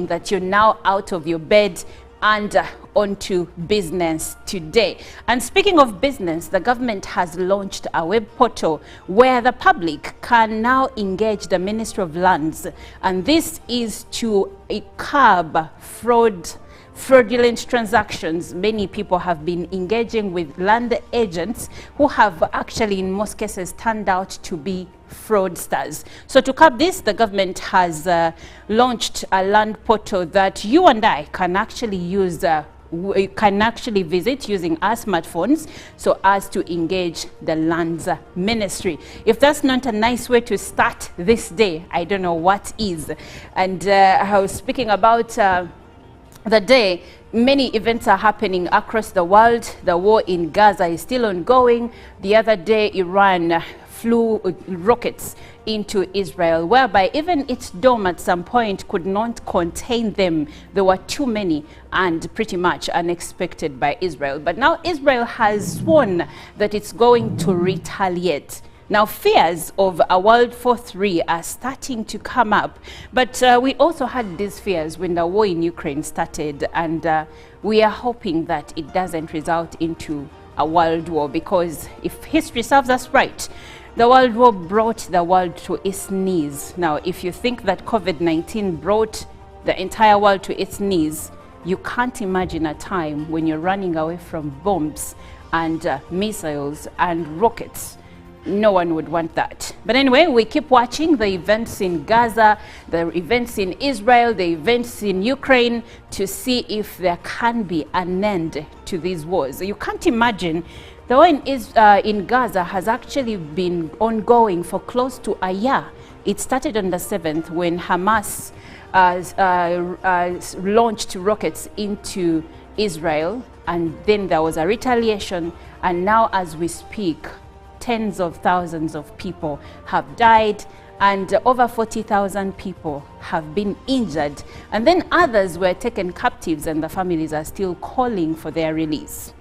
hoping that you're now out of your bed and onto business today. And speaking of business, the government has launched a web portal where the public can now engage the Ministry of Lands, and this is to curb fraudulent transactions. Many people have been engaging with land agents who have actually in most cases turned out to be fraudsters. So to curb this, the government has launched a land portal that you and I can actually use, we can actually visit using our smartphones so as to engage the lands ministry. If that's not a nice way to start this day, I don't know what is. And I was speaking about the day, many events are happening across the world. The war in Gaza is still ongoing. The other day, Iran flew rockets into Israel, whereby even its dome at some point could not contain them. There were too many and pretty much unexpected by Israel. But now Israel has sworn that it's going to retaliate. Now, fears of a World War III are starting to come up, but we also had these fears when the war in Ukraine started, and we are hoping that it doesn't result into a world war, because if history serves us right, the World War brought the world to its knees. Now, if you think that COVID-19 brought the entire world to its knees, you can't imagine a time when you're running away from bombs and missiles and rockets. No one would want that. But anyway, we keep watching the events in Gaza, the events in Israel, the events in Ukraine, to see if there can be an end to these wars. You can't imagine. The war in Gaza has actually been ongoing for close to a year. It started on the 7th when Hamas launched rockets into Israel, and then there was a retaliation, and now as we speak, tens of thousands of people have died and over 40,000 people have been injured, and then others were taken captives and the families are still calling for their release.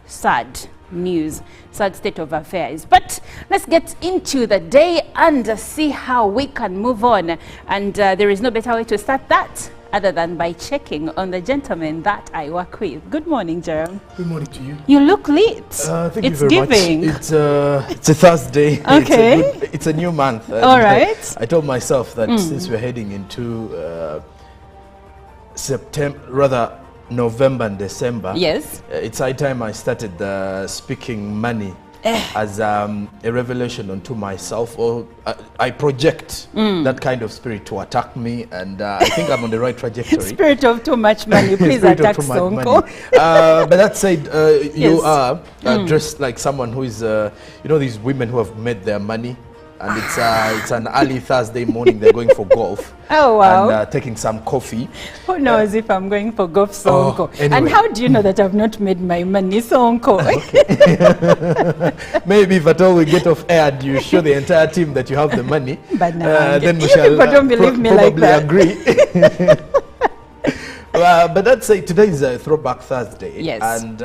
Sad news, sad state of affairs. But let's get into the day and see how we can move on, and there is no better way to start that other than by checking on the gentleman that I work with. Good morning, Jerome. Good morning to you. You look lit. Thank it's you very giving. Much. It's a Thursday. Okay. It's a new month. All right. I told myself that since we're heading into November and December, yes, it's high time I started speaking money as a revelation unto myself, or I project that kind of spirit to attack me, and I think I'm on the right trajectory. Spirit of too much money, please attack Sonko. But that said, yes. You are dressed like someone who is, you know, these women who have made their money, and it's an early Thursday morning. They're going for golf. Oh, wow. And taking some coffee. Who knows if I'm going for golf, Sonko? Anyway. And how do you know that I've not made my money, Sonko? Maybe if at all we get off air and you show the entire team that you have the money, but now then we you shall people don't believe me like that. Agree. But that's today is a Throwback Thursday. Yes. And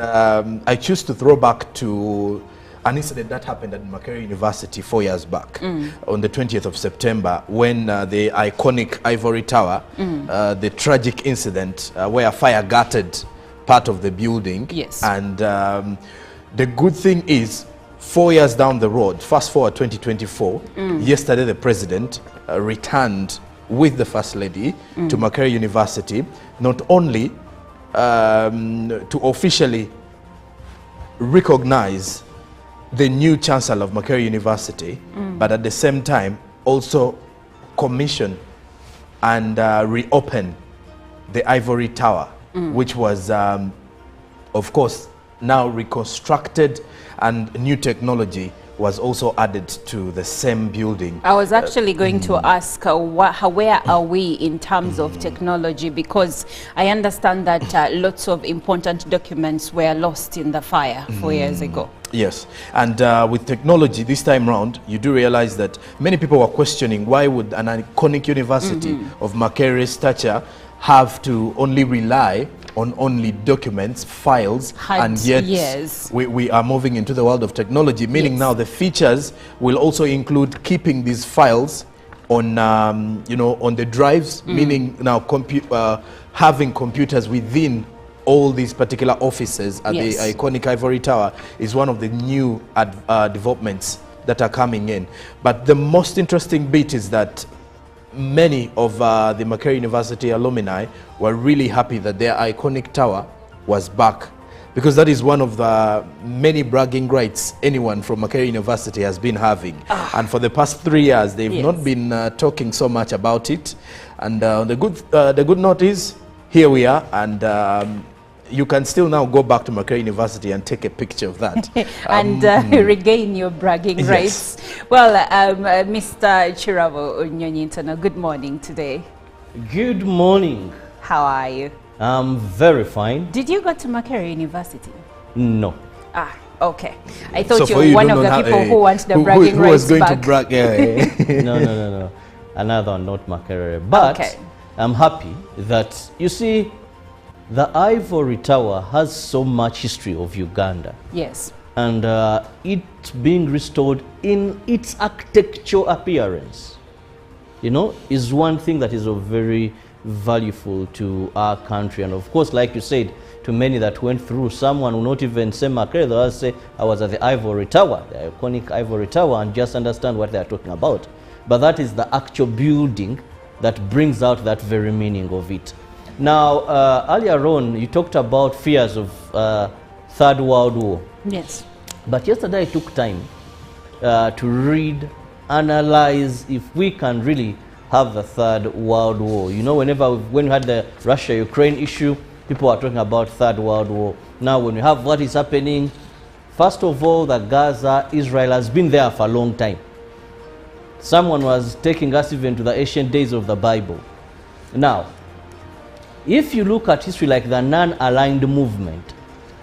I choose to throw back to an incident that happened at Makerere University 4 years back on the 20th of September, when the iconic Ivory Tower, the tragic incident where a fire gutted part of the building. Yes. And the good thing is, 4 years down the road, fast forward 2024, yesterday the president returned with the First Lady to Makerere University, not only to officially recognize the new Chancellor of Makerere University, but at the same time also commission and reopen the Ivory Tower, which was, of course, now reconstructed, and new technology was also added to the same building. I was actually going to ask where are we in terms of technology, because I understand that lots of important documents were lost in the fire 4 years ago. Yes, and with technology this time round, you do realize that many people were questioning why would an iconic university of Makerere's stature have to only rely on only documents, files, and yet we are moving into the world of technology, meaning now the features will also include keeping these files on on the drives, meaning now having computers within all these particular offices at the iconic Ivory Tower is one of the new developments that are coming in. But the most interesting bit is that many of the Makerere University alumni were really happy that their iconic tower was back, because that is one of the many bragging rights anyone from Makerere University has been having. And for the past 3 years, they've not been talking so much about it. And the good note is, here we are, and you can still now go back to Makerere University and take a picture of that. And regain your bragging rights. Well, Mr. Chirabo Onyonyintono, good morning today. Good morning. How are you? I'm very fine. Did you go to Makerere University? No. Ah, okay. I thought So you were one of the people who want the bragging who rights was going back. to brag? No. Another one, not Makerere. But I'm happy that, you see, the Ivory Tower has so much history of Uganda. Yes. And it being restored in its architectural appearance, is one thing that is very valuable to our country. And of course, like you said, to many that went through, someone will not even say Makerere, they'll say, I was at the Ivory Tower, the iconic Ivory Tower, and just understand what they're talking about. But that is the actual building that brings out that very meaning of it. Now, earlier on, you talked about fears of Third World War. Yes. But yesterday I took time to read, analyze if we can really have the Third World War. When we had the Russia-Ukraine issue, people are talking about Third World War. Now, when we have what is happening, first of all, the Gaza, Israel has been there for a long time. Someone was taking us even to the ancient days of the Bible. Now, if you look at history like the non-aligned movement,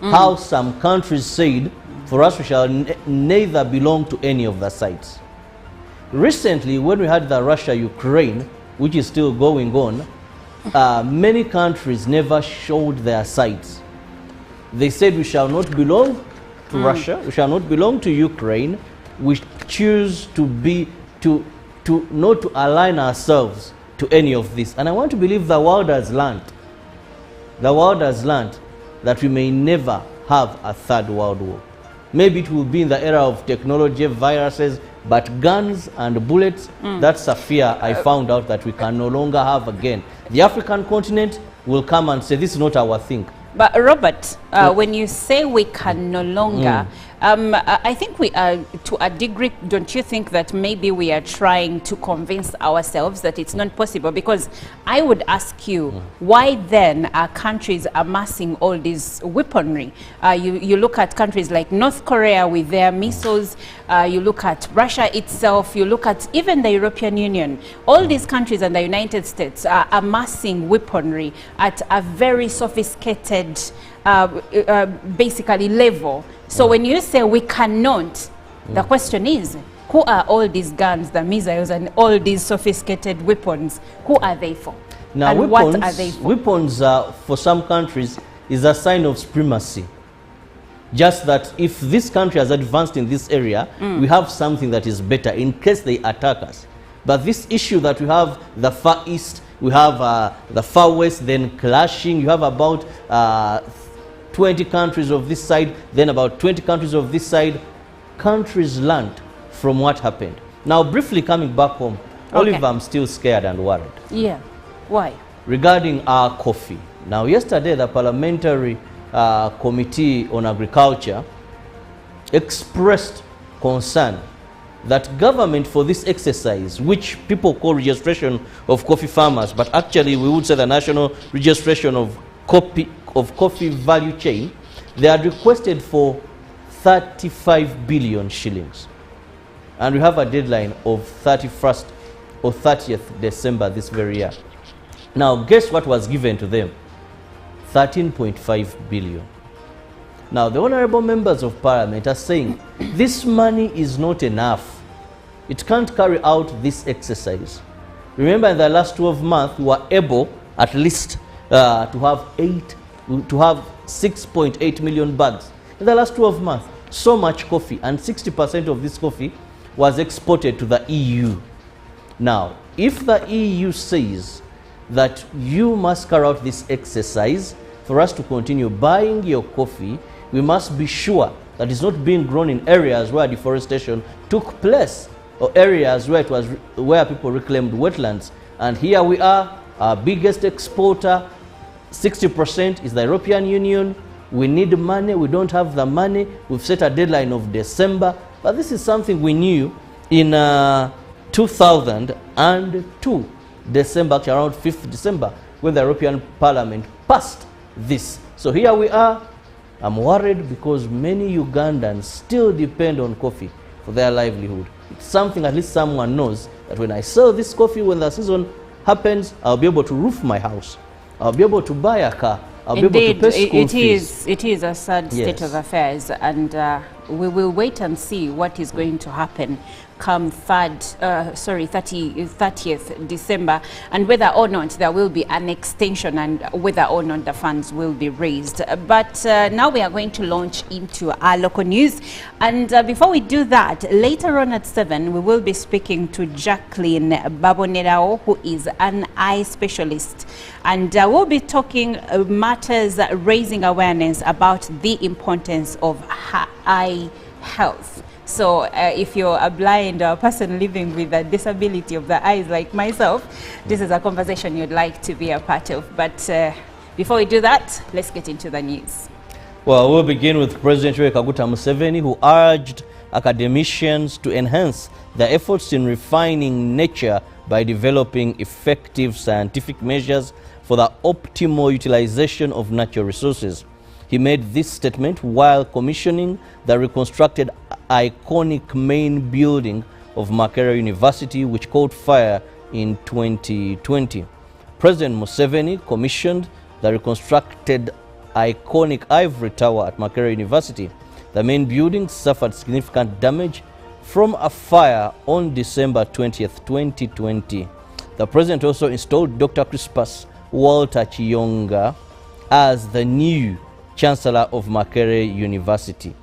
how some countries said, for us we shall neither belong to any of the sides. Recently, when we had the Russia-Ukraine, which is still going on, many countries never showed their sides. They said we shall not belong to Russia, we shall not belong to Ukraine, we choose to be, not to align ourselves to any of this. And I want to believe the world has learned. The world has learned that we may never have a Third World War. Maybe it will be in the era of technology, viruses, but guns and bullets, that's a fear I found out that we can no longer have again. The African continent will come and say, this is not our thing. But Robert, when you say we can no longer, I think we are, to a degree, don't you think that maybe we are trying to convince ourselves that it's not possible? Because I would ask you, why then are countries amassing all this weaponry? You look at countries like North Korea with their missiles, you look at Russia itself, you look at even the European Union. All these countries and the United States are amassing weaponry at a very sophisticated basically level. So when you say we cannot, the question is, who are all these guns, the missiles, and all these sophisticated weapons? Who are they for? Now, and what are they for? Weapons, for some countries, is a sign of supremacy. Just that if this country has advanced in this area, we have something that is better in case they attack us. But this issue that we have the Far East, we have the Far West, then clashing, you have about 20 countries of this side, then about 20 countries of this side. Countries learned from what happened. Now, briefly coming back home, Oliver, I'm still scared and worried. Yeah. Why? Regarding our coffee. Now, yesterday, the Parliamentary Committee on Agriculture expressed concern that government for this exercise, which people call registration of coffee farmers, but actually we would say the national registration of coffee value chain, they had requested for 35 billion shillings. And we have a deadline of 31st or 30th December this very year. Now, guess what was given to them? 13.5 billion. Now, the honorable members of parliament are saying this money is not enough. It can't carry out this exercise. Remember, in the last 12 months, we were able at least to have 6.8 million bags. In the last 12 months, so much coffee, and 60% of this coffee was exported to the EU. Now, if the EU says that you must carry out this exercise for us to continue buying your coffee, we must be sure that it's not being grown in areas where deforestation took place, or areas where where people reclaimed wetlands. And here we are, our biggest exporter, 60% is the European Union. We need money, we don't have the money. We've set a deadline of December, but this is something we knew in 2002, December, actually around 5th December, when the European Parliament passed this. So here we are. I'm worried because many Ugandans still depend on coffee for their livelihood. It's something at least someone knows that when I sell this coffee, when the season happens, I'll be able to roof my house. I'll be able to buy a car. I'll be able to pay school fees. It is a sad state of affairs, and we will wait and see what is going to happen come 30th December, and whether or not there will be an extension, and whether or not the funds will be raised. But now we are going to launch into our local news, and before we do that, later on at 7 we will be speaking to Jacqueline Babonerao, who is an eye specialist, and we'll be talking matters raising awareness about the importance of eye health. So if you're a blind person living with a disability of the eyes like myself, this is a conversation you'd like to be a part of. But before we do that, let's get into the news. Well, we'll begin with President Yoweri Kaguta Museveni, who urged academicians to enhance their efforts in refining nature by developing effective scientific measures for the optimal utilization of natural resources. He made this statement while commissioning the reconstructed iconic main building of Makerere University, which caught fire in 2020. President Museveni commissioned the reconstructed iconic ivory tower at Makerere University. The main building suffered significant damage from a fire on December 20th, 2020. The president also installed Dr. Crispus Walter Chiyonga as the new Chancellor of Makerere University.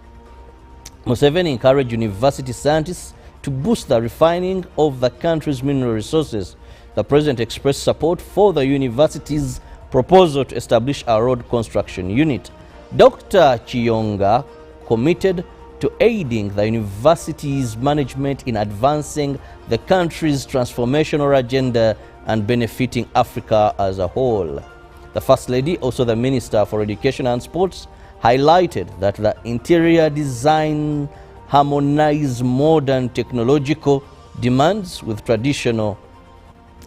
Museveni encouraged university scientists to boost the refining of the country's mineral resources. The president expressed support for the university's proposal to establish a road construction unit. Dr. Chiyonga committed to aiding the university's management in advancing the country's transformational agenda and benefiting Africa as a whole. The First Lady, also the Minister for Education and Sports, highlighted that the interior design harmonized modern technological demands with traditional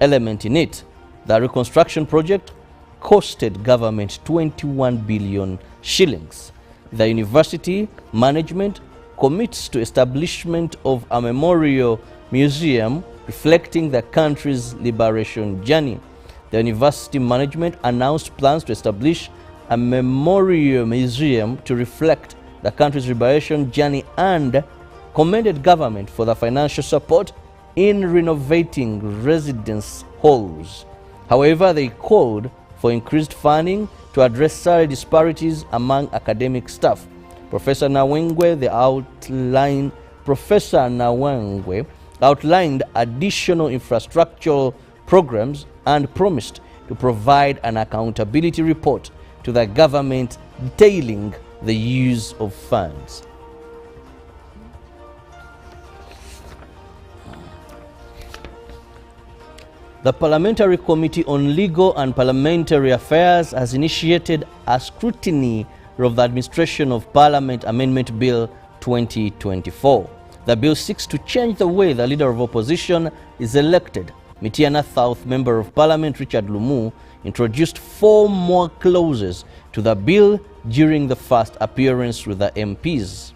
element in it. The reconstruction project costed government 21 billion shillings. The university management commits to establishment of a memorial museum reflecting the country's liberation journey. The university management announced plans to establish a memorial museum to reflect the country's liberation journey and commended government for the financial support in renovating residence halls. However, they called for increased funding to address salary disparities among academic staff. Professor Nawangwe outlined additional infrastructural programs and promised to provide an accountability report to the government detailing the use of funds. The Parliamentary Committee on Legal and Parliamentary Affairs has initiated a scrutiny of the Administration of Parliament Amendment Bill 2024. The bill seeks to change the way the Leader of Opposition is elected. Mityana South Member of Parliament Richard Lumu introduced 4 more clauses to the bill during the first appearance with the MPs.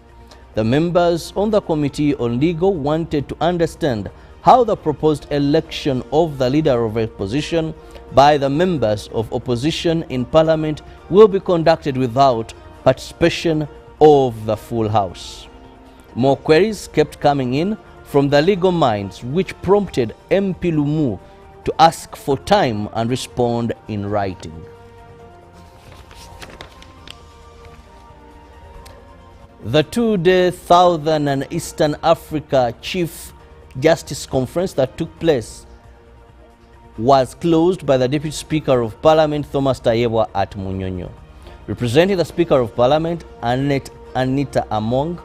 The members on the Committee on Legal wanted to understand how the proposed election of the Leader of Opposition by the members of opposition in Parliament will be conducted without participation of the full House. More queries kept coming in from the legal minds, which prompted MP Lumu to ask for time and respond in writing. The 2-day Southern and Eastern Africa Chief Justice Conference that took place was closed by the Deputy Speaker of Parliament, Thomas Tayebwa, at Munyonyo. Representing the Speaker of Parliament, Anita Among,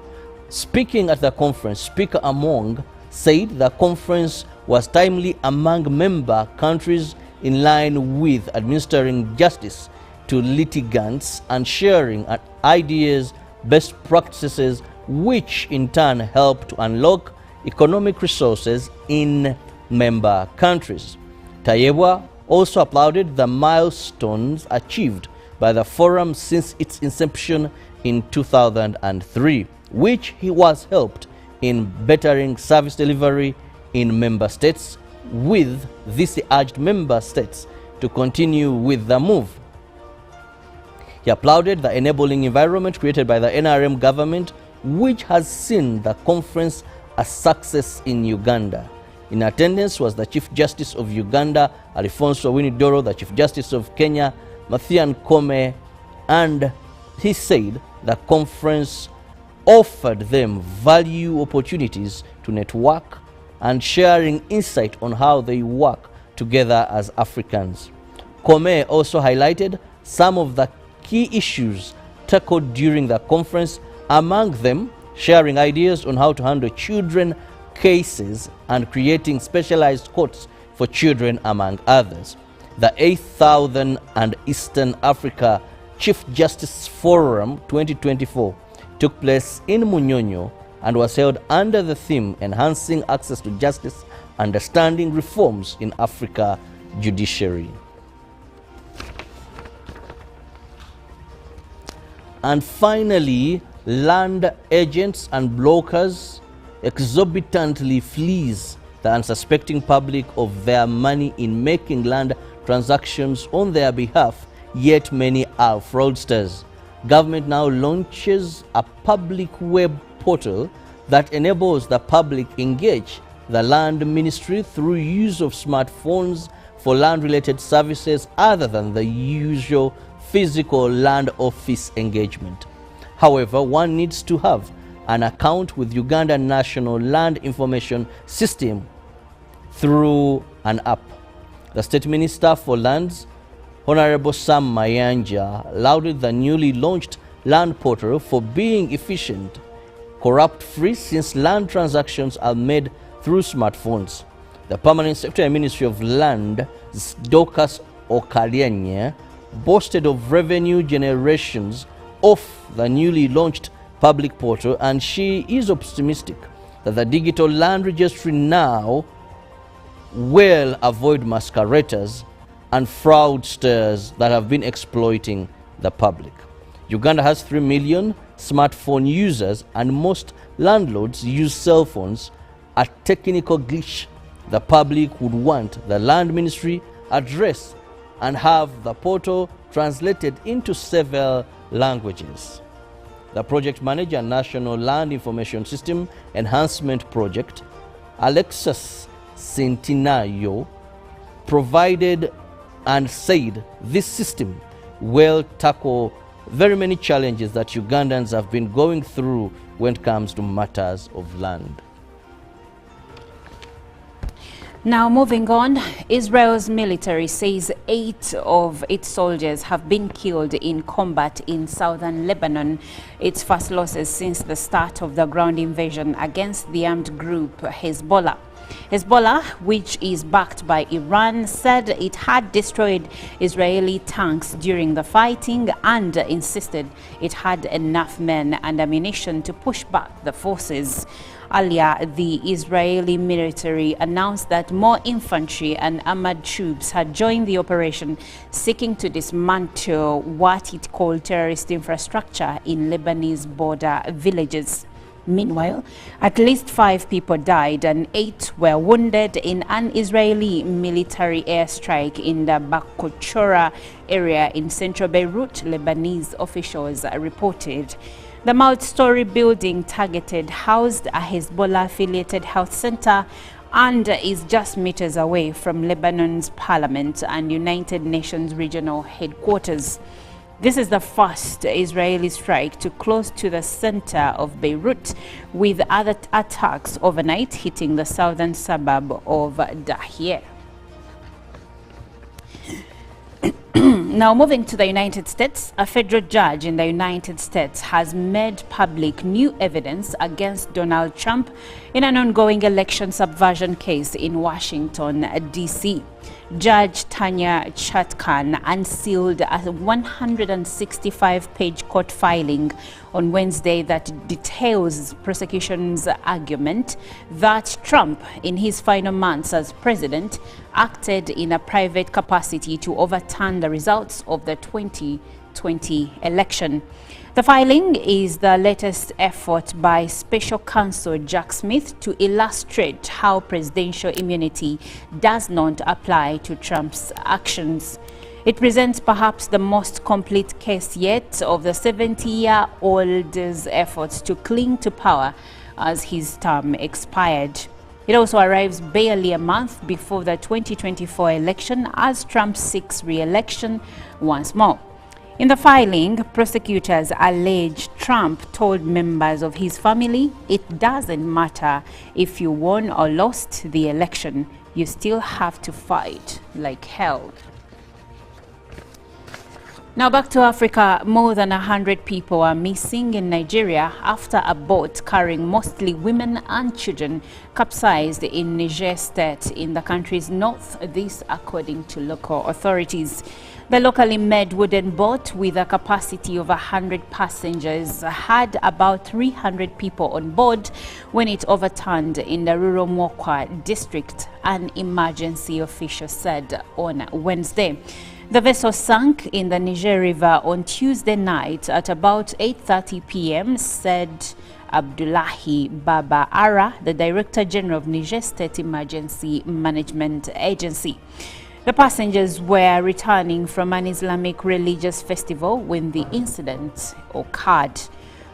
speaking at the conference, Speaker Among said the conference was timely among member countries in line with administering justice to litigants and sharing ideas, best practices, which in turn help to unlock economic resources in member countries. Tayebwa also applauded the milestones achieved by the forum since its inception in 2003, which he was helped in bettering service delivery in member states. With this, he urged member states to continue with the move. He applauded the enabling environment created by the NRM government, which has seen the conference a success in Uganda. In attendance was the Chief Justice of Uganda, Alfonso Winidoro, the Chief Justice of Kenya, Mathian Kome, and he said the conference offered them value opportunities to network and sharing insight on how they work together as Africans. Kome also highlighted some of the key issues tackled during the conference, among them sharing ideas on how to handle children cases and creating specialized courts for children, among others. The 8th and Eastern Africa Chief Justice Forum 2024 took place in Munyonyo and was held under the theme Enhancing Access to Justice, Understanding Reforms in Africa Judiciary. And finally, land agents and brokers exorbitantly fleece the unsuspecting public of their money in making land transactions on their behalf, yet many are fraudsters. Government now launches a public web portal that enables the public engage the land ministry through use of smartphones for land-related services other than the usual physical land office engagement. However, one needs to have an account with Uganda National Land Information System through an app. The State Minister for Lands, Honorable Sam Mayanja, lauded the newly launched land portal for being efficient, corrupt-free, since land transactions are made through smartphones. The Permanent Secretary Ministry of Land, Dorcas Okalienye, boasted of revenue generations of the newly launched public portal, and she is optimistic that the digital land registry now will avoid masqueraders and fraudsters that have been exploiting the public. Uganda has 3 million smartphone users, and most landlords use cell phones, a technical glitch the public would want the land ministry address and have the portal translated into several languages. The project manager, National Land Information System Enhancement Project, Alexis Centinaio, provided and said this system will tackle very many challenges that Ugandans have been going through when it comes to matters of land. Now moving on, Israel's military says 8 of its soldiers have been killed in combat in southern Lebanon, its first losses since the start of the ground invasion against the armed group Hezbollah. Hezbollah, which is backed by Iran, said it had destroyed Israeli tanks during the fighting and insisted it had enough men and ammunition to push back the forces. Earlier, the Israeli military announced that more infantry and armored troops had joined the operation, seeking to dismantle what it called terrorist infrastructure in Lebanese border villages. Meanwhile, at least 5 people died and 8 were wounded in an Israeli military airstrike in the Bakochora area in central Beirut, Lebanese officials reported. The multi-story building targeted housed a Hezbollah-affiliated health center and is just meters away from Lebanon's parliament and United Nations regional headquarters. This is the first Israeli strike to close to the center of Beirut, with other attacks overnight hitting the southern suburb of Dahir. Now, moving to the United States, a federal judge in the United States has made public new evidence against Donald Trump in an ongoing election subversion case in Washington, D.C. Judge Tanya Chatkan unsealed a 165-page court filing on Wednesday that details prosecution's argument that Trump, in his final months as president, acted in a private capacity to overturn the results of the 2020 election. The filing is the latest effort by Special Counsel Jack Smith to illustrate how presidential immunity does not apply to Trump's actions. It presents perhaps the most complete case yet of the 70-year-old's efforts to cling to power as his term expired. It also arrives barely a month before the 2024 election as Trump seeks re-election once more. In the filing, prosecutors allege Trump told members of his family, "It doesn't matter if you won or lost the election, you still have to fight like hell." Now back to Africa, more than 100 people are missing in Nigeria after a boat carrying mostly women and children capsized in Niger State in the country's north, this according to local authorities. The locally made wooden boat with a capacity of 100 passengers had about 300 people on board when it overturned in the rural Mokwa district, an emergency official said on Wednesday. The vessel sank in the Niger River on Tuesday night at about 8:30 p.m., said Abdullahi Baba Ara, the Director General of Niger State Emergency Management Agency. The passengers were returning from an Islamic religious festival when the incident occurred.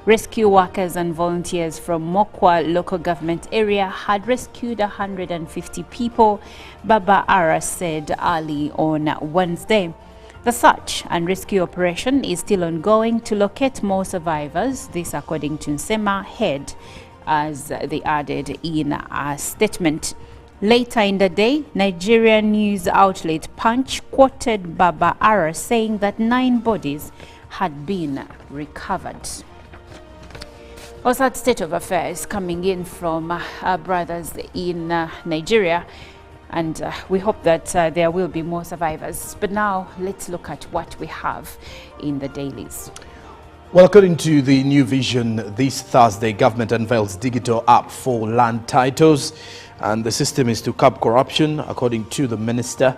Rescue workers and volunteers from Mokwa local government area had rescued 150 people, Baba Ara said early on Wednesday. The search and rescue operation is still ongoing to locate more survivors, this according to Nsema Head, as they added in a statement. Later in the day, Nigerian news outlet Punch quoted Baba Ara saying that 9 bodies had been recovered. Also, that state of affairs coming in from our brothers in Nigeria, and we hope that there will be more survivors. But now let's look at what we have in the dailies. Well, according to the New Vision, this Thursday, government unveils digital app for land titles, and the system is to curb corruption, according to the minister,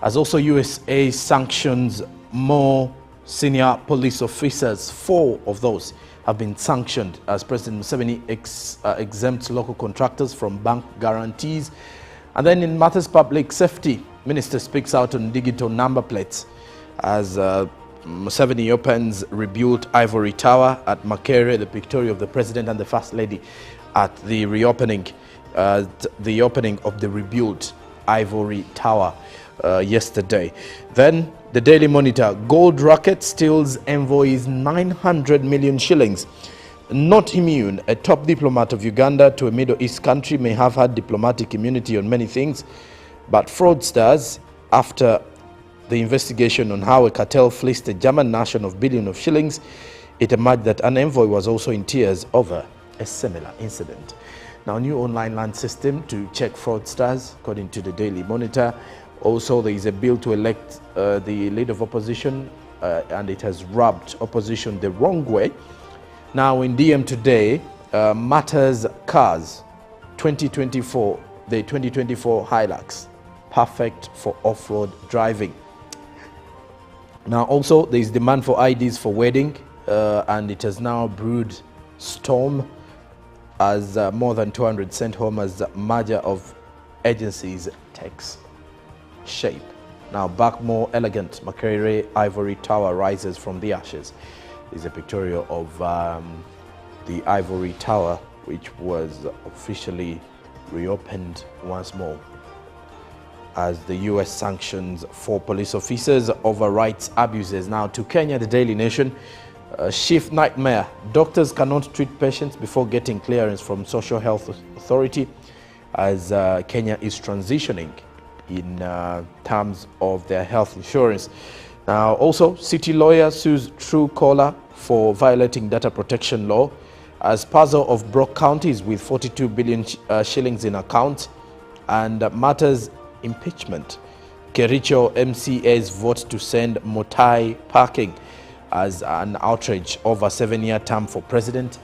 as also USA sanctions more senior police officers. 4 of those have been sanctioned as President Museveni exempts local contractors from bank guarantees. And then in matters public safety, minister speaks out on digital number plates as Museveni opens rebuilt Ivory Tower at Makerere, the pictorial of the President and the First Lady at the reopening, the opening of the rebuilt Ivory Tower yesterday. Then the Daily Monitor, gold racket steals envoys 900 million shillings. Not immune, a top diplomat of Uganda to a Middle East country may have had diplomatic immunity on many things, but fraudsters, after the investigation on how a cartel fleeced a German nation of billions of shillings, it emerged that an envoy was also in tears over a similar incident. Now, new online land system to check fraudsters, according to the Daily Monitor. Also, there is a bill to elect the leader of opposition, and it has rubbed opposition the wrong way. Now, in DM today, matters cars 2024, the 2024 Hilux, perfect for off-road driving. Now, also, there is demand for IDs for wedding, and it has now brewed storm as more than 200 sent home as the merger of agencies takes shape. Now, back more elegant, Makerere Ivory Tower rises from the ashes. Is a pictorial of the Ivory Tower, which was officially reopened once more as the US sanctions 4 police officers over rights abuses. Now to Kenya, the Daily Nation, shift nightmare. Doctors cannot treat patients before getting clearance from Social Health Authority as Kenya is transitioning in terms of their health insurance. Now, also, city lawyer sues Truecaller for violating data protection law as puzzle of broke counties with 42 billion shillings in accounts, and matters impeachment. Kericho MCA's vote to send Motai parking as an outrage over 7-year term for president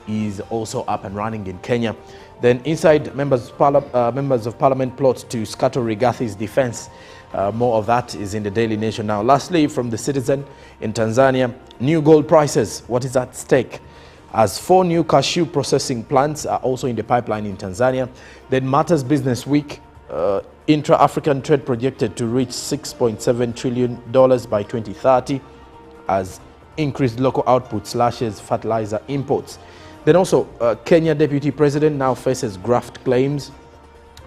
is also up and running in Kenya. Then inside, members of parliament plot to scuttle Rigathi's defense. More of that is in the Daily Nation now. Lastly, from the Citizen in Tanzania, new gold prices, what is at stake? As 4 new cashew processing plants are also in the pipeline in Tanzania. Then Matters Business Week, intra-African trade projected to reach $6.7 trillion by 2030 as increased local output slashes fertilizer imports. Then also, Kenya Deputy President now faces graft claims.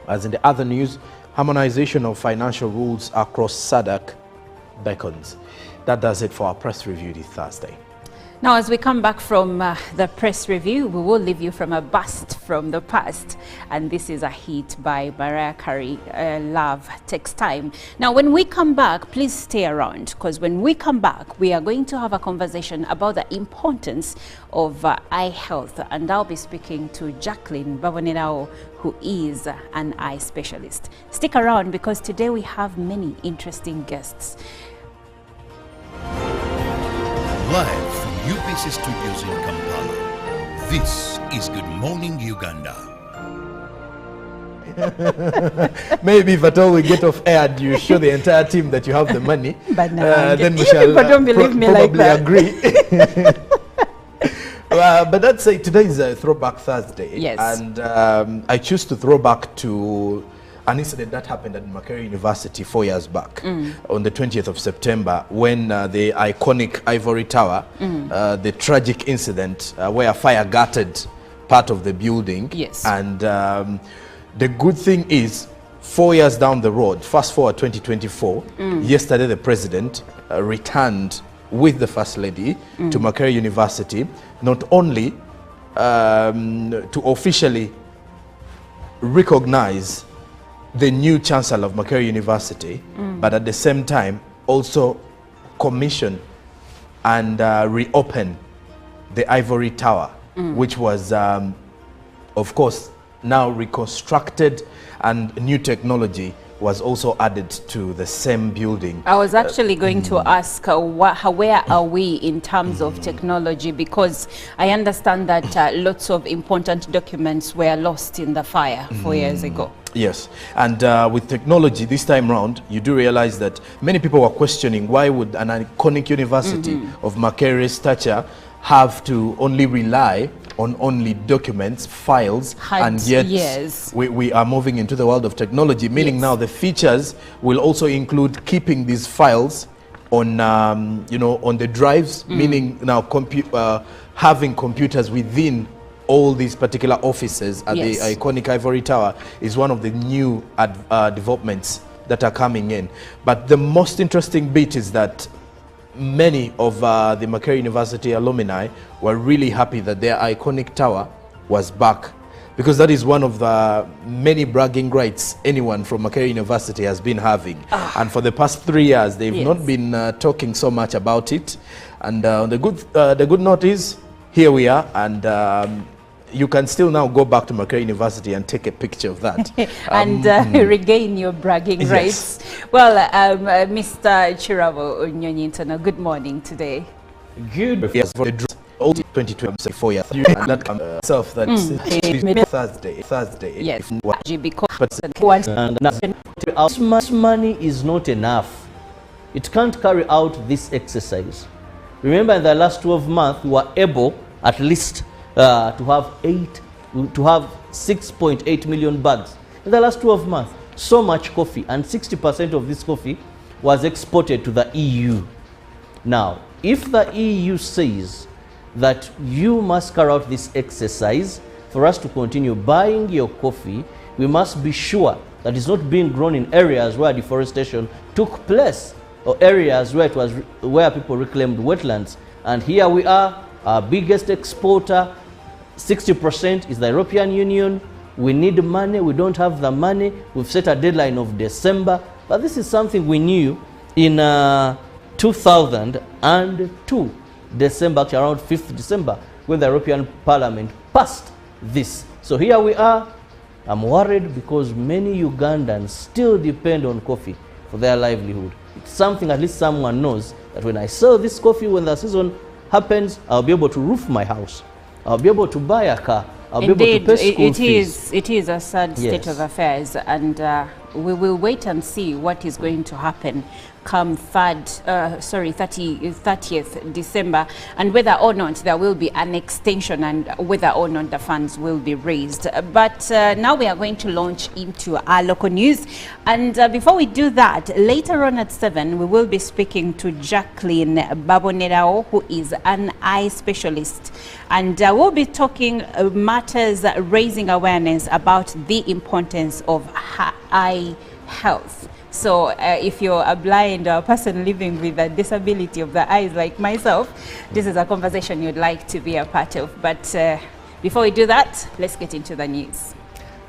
As in the other news, harmonization of financial rules across SADC beckons. That does it for our press review this Thursday. Now, as we come back from the press review, we will leave you from a bust from the past. And this is a hit by Mariah Carey, Love Takes Time. Now, when we come back, please stay around, because when we come back, we are going to have a conversation about the importance of eye health. And I'll be speaking to Jacqueline Babonelao, who is an eye specialist. Stick around, because today we have many interesting guests. Live from UBC Studios in Kampala, this is Good Morning Uganda. Maybe if at all we get off air and you show the entire team that you have the money, But now then we you shall people don't believe me like probably that. agree. But let's say today is a Throwback Thursday. Yes. And I choose to throw back to an incident that happened at Makerere University 4 years back on the 20th of September when the iconic Ivory Tower, the tragic incident where a fire gutted part of the building. Yes. And the good thing is, 4 years down the road, fast forward 2024, yesterday the president returned with the First Lady to Makerere University, not only to officially recognize the new Chancellor of Makerere University, but at the same time also commission and reopen the Ivory Tower, which was, of course, now reconstructed, and new technology was also added to the same building. I was actually going to ask where are we in terms of technology, because I understand that lots of important documents were lost in the fire 4 years ago. Yes, and with technology this time round, you do realize that many people were questioning why would an iconic university of Makerere's stature have to only rely on only documents, files, and yet we are moving into the world of technology, meaning now the features will also include keeping these files on, you know, on the drives, meaning now having computers within all these particular offices at the iconic Ivory Tower is one of the new developments that are coming in. But the most interesting bit is that many of the Makerere University alumni were really happy that their iconic tower was back, because that is one of the many bragging rights anyone from Makerere University has been having. And for the past 3 years, they've not been talking so much about it. And the good note is, here we are, and you can still now go back to Makerere University and take a picture of that. And regain your bragging rights. Well, Mr. Chirabo Onyonyintono, good morning today. Good. Yes, for the 2024 years. And that comes itself that Thursday. Yes, because money is not enough. It can't carry out this exercise. Remember, in the last 12 months, we were able at least to have 6.8 million bags in the last 12 months. So much coffee, and 60% of this coffee was exported to the EU. Now, if the EU says that you must carry out this exercise for us to continue buying your coffee, we must be sure that it's not being grown in areas where deforestation took place, or areas where where people reclaimed wetlands. And here we are, our biggest exporter. 60% is the European Union. We need money, we don't have the money. We've set a deadline of December, but this is something we knew in 2002, December, actually around 5th December, when the European Parliament passed this. So here we are. I'm worried because many Ugandans still depend on coffee for their livelihood. It's something at least someone knows that when I sell this coffee, when the season happens, I'll be able to roof my house. I'll be able to buy a car. I'll be able to pay school fees. It is a sad state of affairs, and we will wait and see what is going to happen come 30th December, and whether or not there will be an extension and whether or not the funds will be raised. But now we are going to launch into our local news, and before we do that, later on at 7 we will be speaking to Jacqueline Babonerao, who is an eye specialist, and we'll be talking matters raising awareness about the importance of eye health. So if you're a blind person living with a disability of the eyes like myself, this is a conversation you'd like to be a part of. But before we do that, let's get into the news.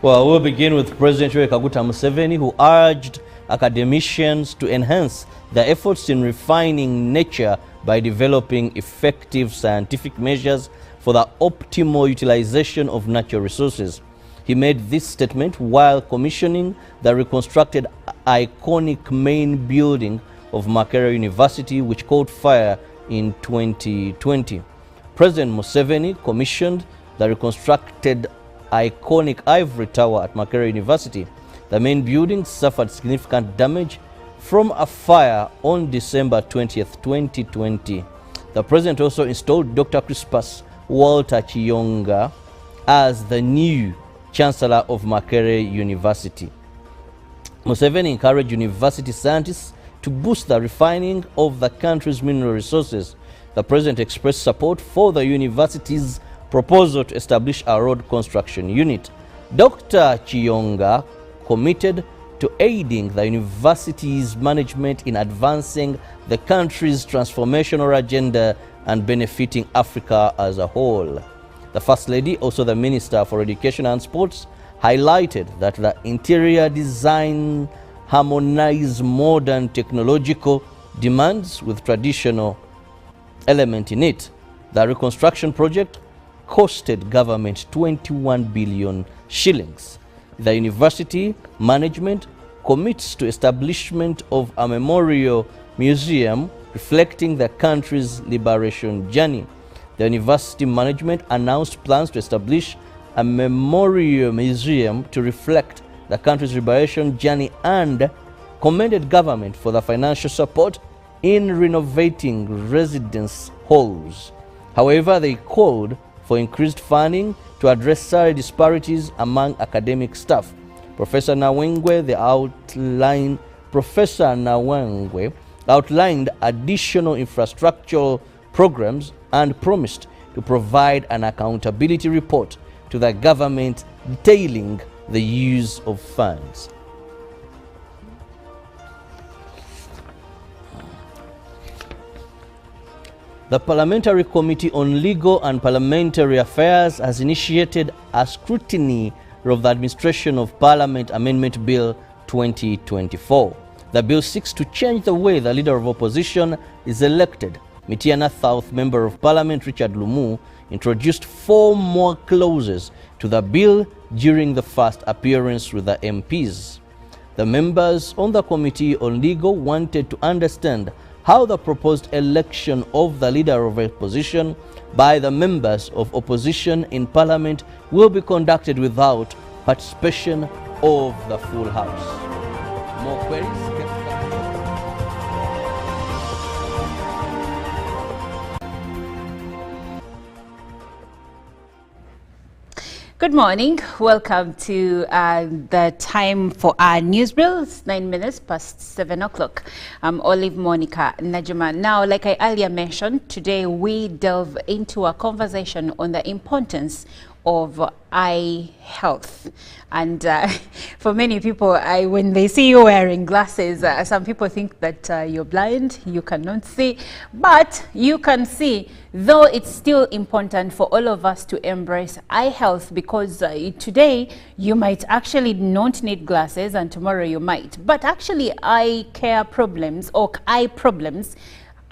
Well, we'll begin with President Yoweri Kaguta Museveni, who urged academicians to enhance their efforts in refining nature by developing effective scientific measures for the optimal utilization of natural resources. He made this statement while commissioning the reconstructed iconic main building of Makerere University, which caught fire in 2020. President Museveni commissioned the reconstructed iconic ivory tower at Makerere University. The main building suffered significant damage from a fire on December 20th, 2020. The president also installed Dr. Crispus Walter Chiyonga as the new Chancellor of Makerere University. Museveni encouraged university scientists to boost the refining of the country's mineral resources. The president expressed support for the university's proposal to establish a road construction unit. Dr. Chiyonga committed to aiding the university's management in advancing the country's transformational agenda and benefiting Africa as a whole. The First Lady, also the Minister for Education and Sports, highlighted that the interior design harmonized modern technological demands with traditional element in it. The reconstruction project costed government 21 billion shillings. The university management commits to establishment of a memorial museum reflecting the country's liberation journey. The university management announced plans to establish a memorial museum to reflect the country's liberation journey and commended government for the financial support in renovating residence halls. However, they called for increased funding to address salary disparities among academic staff. Professor Nawangwe outlined additional infrastructural programs and promised to provide an accountability report to the government detailing the use of funds. The Parliamentary Committee on Legal and Parliamentary Affairs has initiated a scrutiny of the Administration of Parliament Amendment Bill 2024. The bill seeks to change the way the Leader of Opposition is elected. Mityana South Member of Parliament Richard Lumu introduced 4 more clauses to the bill during the first appearance with the MPs. The members on the Committee on Legal wanted to understand how the proposed election of the Leader of Opposition by the members of opposition in Parliament will be conducted without participation of the full House. More queries? Good morning. Welcome to the time for our news brill. It's 9 minutes past 7 o'clock. I'm Olive Monica Najuma. Now, like I earlier mentioned, today we delve into a conversation on the importance of eye health. And for many people, when they see you wearing glasses, some people think that you're blind, you cannot see, but you can see, though it's still important for all of us to embrace eye health, because today you might actually not need glasses and tomorrow you might. But actually eye care problems or eye problems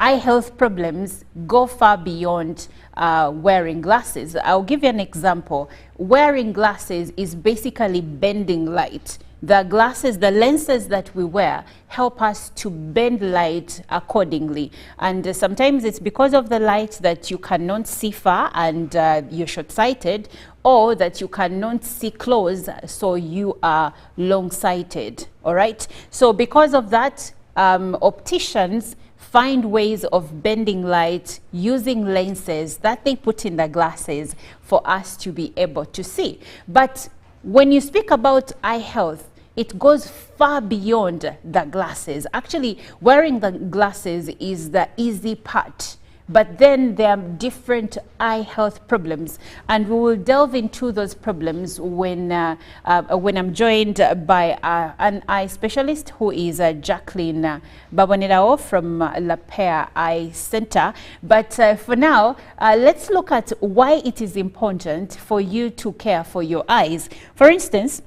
eye health problems go far beyond wearing glasses. I'll give you an example. Wearing glasses is basically bending light. The glasses, the lenses that we wear help us to bend light accordingly. And sometimes it's because of the light that you cannot see far and you're short-sighted, or that you cannot see close, so you are long-sighted. All right? So because of that, opticians find ways of bending light using lenses that they put in the glasses for us to be able to see. But when you speak about eye health, it goes far beyond the glasses. Actually, wearing the glasses is the easy part. But then there are different eye health problems, and we will delve into those problems when I'm joined by an eye specialist, who is Jacqueline Babonerawo from La Paix Eye Center. But for now, let's look at why it is important for you to care for your eyes. For instance,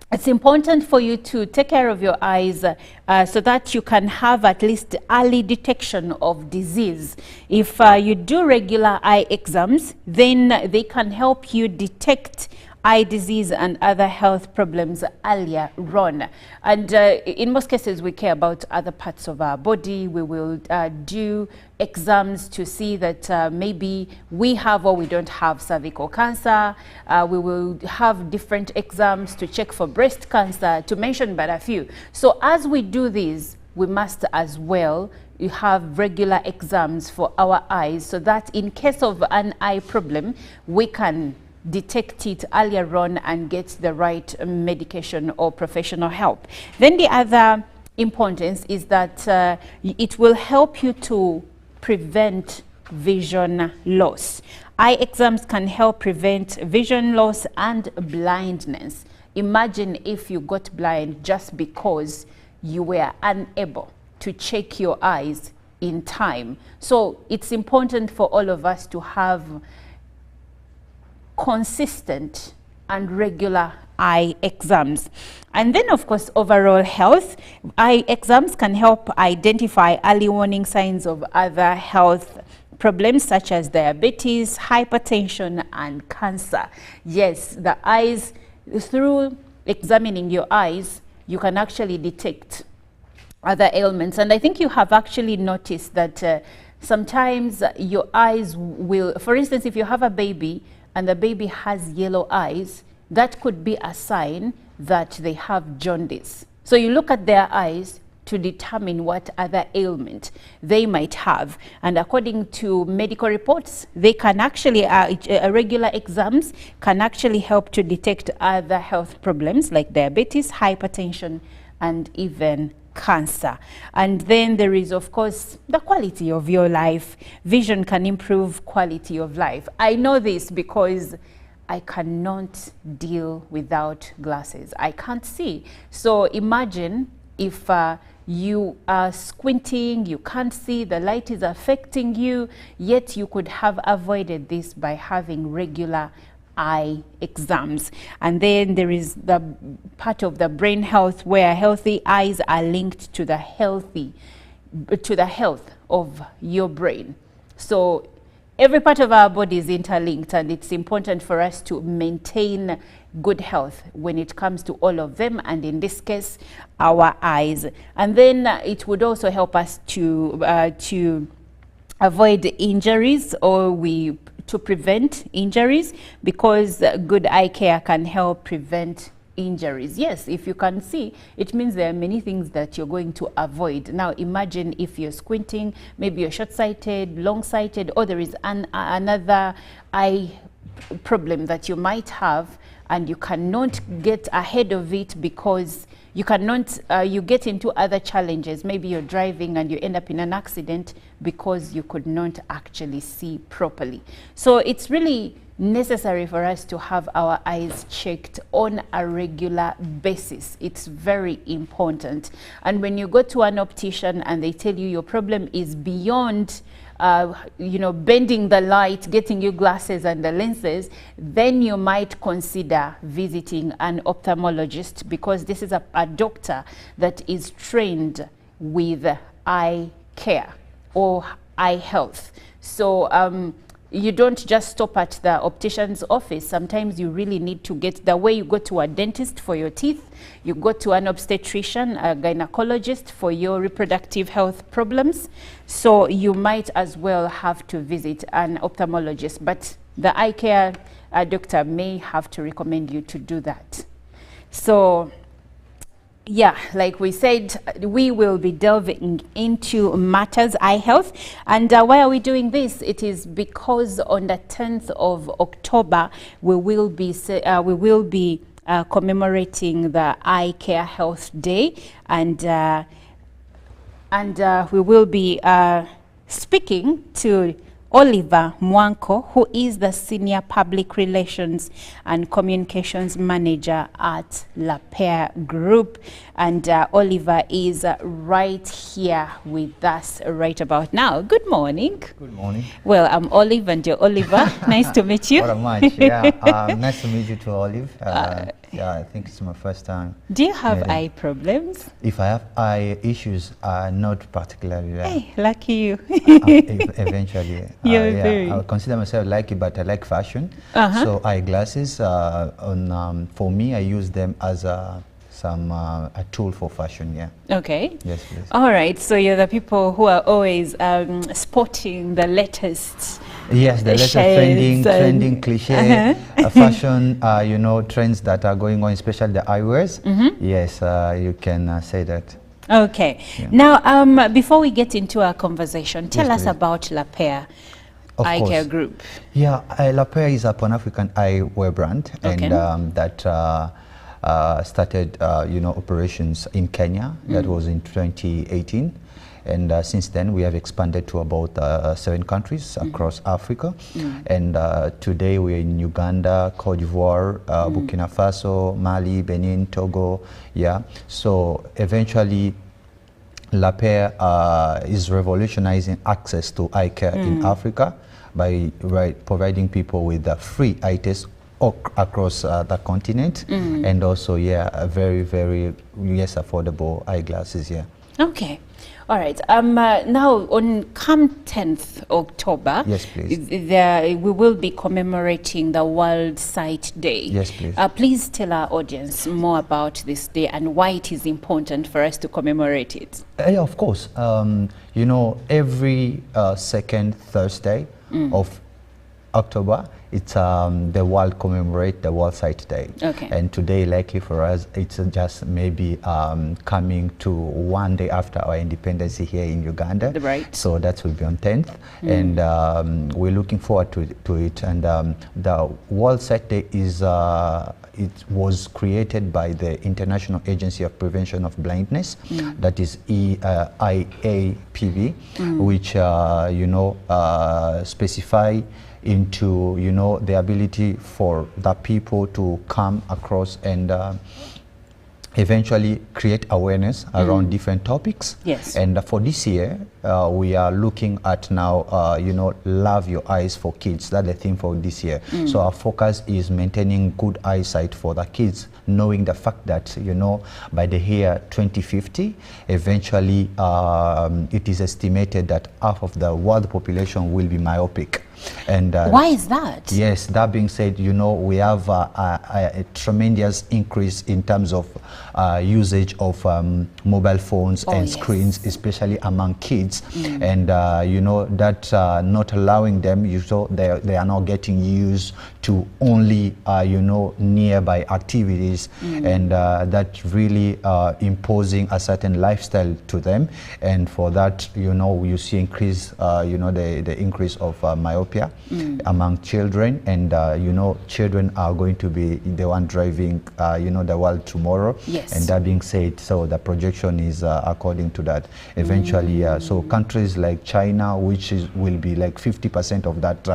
it's important for you to take care of your eyes so that you can have at least early detection of disease. If you do regular eye exams, then they can help you detect eye disease and other health problems earlier on. And in most cases, we care about other parts of our body. We will do exams to see that maybe we have or we don't have cervical cancer. We will have different exams to check for breast cancer, to mention but a few. So as we do these, we must as well have regular exams for our eyes, so that in case of an eye problem, we can detect it earlier on and get the right medication or professional help. Then the other importance is that it will help you to prevent vision loss. Eye exams can help prevent vision loss and blindness. Imagine if you got blind just because you were unable to check your eyes in time. So it's important for all of us to have consistent and regular eye exams. And then, of course, overall health. Eye exams can help identify early warning signs of other health problems such as diabetes, hypertension, and cancer. Yes, the eyes, through examining your eyes, you can actually detect other ailments. And I think you have actually noticed that sometimes your eyes will, for instance, if you have a baby and the baby has yellow eyes, that could be a sign that they have jaundice. So you look at their eyes to determine what other ailment they might have. And according to medical reports, they can actually, regular exams can actually help to detect other health problems like diabetes, hypertension, and even cancer. And then there is, of course, the quality of your life. Vision can improve quality of life. I know this because I cannot deal without glasses. I can't see. So imagine if you are squinting, you can't see, the light is affecting you, yet you could have avoided this by having regular eye exams. And then there is the part of the brain health where healthy eyes are linked to the health of your brain. So every part of our body is interlinked, and it's important for us to maintain good health when it comes to all of them, and in this case, our eyes. And then it would also help us to avoid injuries, or to prevent injuries, because good eye care can help prevent injuries. Yes, if you can see, it means there are many things that you're going to avoid. Now imagine if you're squinting, maybe you're short-sighted, long-sighted, or there is another eye problem that you might have, and you cannot get ahead of it because you cannot, you get into other challenges. Maybe you're driving and you end up in an accident because you could not actually see properly. So it's really necessary for us to have our eyes checked on a regular basis. It's very important. And when you go to an optician and they tell you your problem is beyond bending the light, getting you glasses and the lenses, then you might consider visiting an ophthalmologist, because this is a doctor that is trained with eye care. or eye health. So you don't just stop at the optician's office. Sometimes you really need to get the way you go to a dentist for your teeth, you go to an obstetrician, a gynecologist for your reproductive health problems. So you might as well have to visit an ophthalmologist, but the eye care doctor may have to recommend you to do that. So yeah, like we said, we will be delving into matters eye health. And why are we doing this? It is because on the 10th of October, we will be commemorating the Eye Care Health Day, and we will be speaking to Oliver Mwanko, who is the Senior Public Relations and Communications Manager at Lapere Group. And Oliver is right here with us right about now. Good morning. Good morning. Well, I'm Olive and you're Oliver. Nice to meet you. What a much. Yeah, nice to meet you too, Olive. Yeah, I think it's my first time. Do you have eye problems? If I have eye issues, not particularly. Hey, lucky you. Eventually. You're yeah, very... I would consider myself lucky, but I like fashion. So eyeglasses, for me, I use them as a tool for fashion, yeah. Okay. Yes, please. All right, so you're the people who are always sporting the latest. Yes, the latest trending cliche fashion, you know, trends that are going on, especially the eyewears. Yes, you can say that. Okay. Yeah. Now, before we get into our conversation, tell us about Lapere Eye Care Group. Yeah, Lapere is a Pan-African eyewear brand, and that started, you know, operations in Kenya. That was in 2018. And since then, we have expanded to about 7 countries across Africa. And today, we're in Uganda, Cote d'Ivoire, Burkina Faso, Mali, Benin, Togo. Yeah. So eventually, Lapere is revolutionizing access to eye care in Africa by providing people with free eye tests across the continent, and also, yeah, very, very, yes, affordable eyeglasses, yeah. Okay. All right. Now, on come 10th October, yes, please. We will be commemorating the World Sight Day. Yes, please. Please tell our audience more about this day and why it is important for us to commemorate it. Yeah, of course. You know, every second Thursday of October, it's the world commemorate the World Sight Day. Okay. And today, lucky for us, it's just maybe coming to one day after our independence here in Uganda. Right. So that will be on 10th. And we're looking forward to it. And the World Sight Day is, it was created by the International Agency of Prevention of Blindness, that is IAPB, which, you know, specify into, you know, the ability for the people to come across and eventually create awareness around different topics. Yes. And for this year, we are looking at now, you know, love your eyes for kids. That's the theme for this year. So our focus is maintaining good eyesight for the kids, knowing the fact that, you know, by the year 2050, eventually it is estimated that half of the world population will be myopic. And why is that? Yes, that being said, you know, we have a tremendous increase in terms of usage of mobile phones and screens, especially among kids. And, you know, that not allowing them, they are not getting used to only, you know, nearby activities. And that really imposing a certain lifestyle to them. And for that, you know, you see increase, you know, the increase of myopia among children, and you know, children are going to be the one driving, you know, the world tomorrow. Yes. And that being said, so the projection is according to that. Eventually, so countries like China, which will be like 50% of that,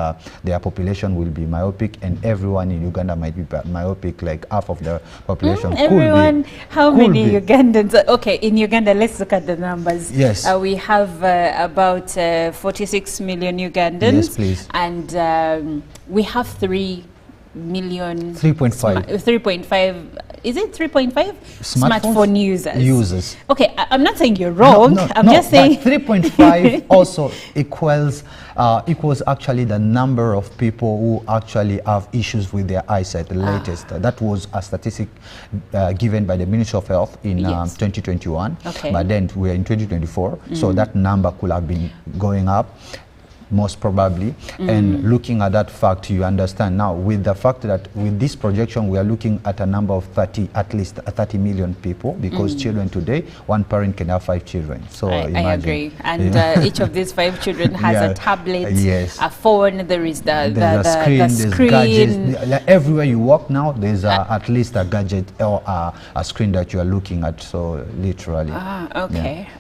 their population will be myopic, and everyone in Uganda might be myopic, like half of the population. Everyone, how many Ugandans? Okay, in Uganda, let's look at the numbers. Yes. We have about 46 million Ugandans. Yes, please. And we have 3.5 is it 3.5 smartphone users? Okay, I'm not saying you're wrong. I'm just saying 3.5 also equals actually the number of people who actually have issues with their eyesight. The latest that was a statistic given by the Ministry of Health in 2021. Okay. But then we're in 2024, so that number could have been going up, most probably. And looking at that fact, you understand now with the fact that with this projection we are looking at a number of at least 30 million people, because children today, one parent can have 5 children. So I agree. And each of these 5 children has a tablet, a phone, there is the screen, gadgets. Everywhere you walk now, there's at least a gadget or a screen that you are looking at. So literally.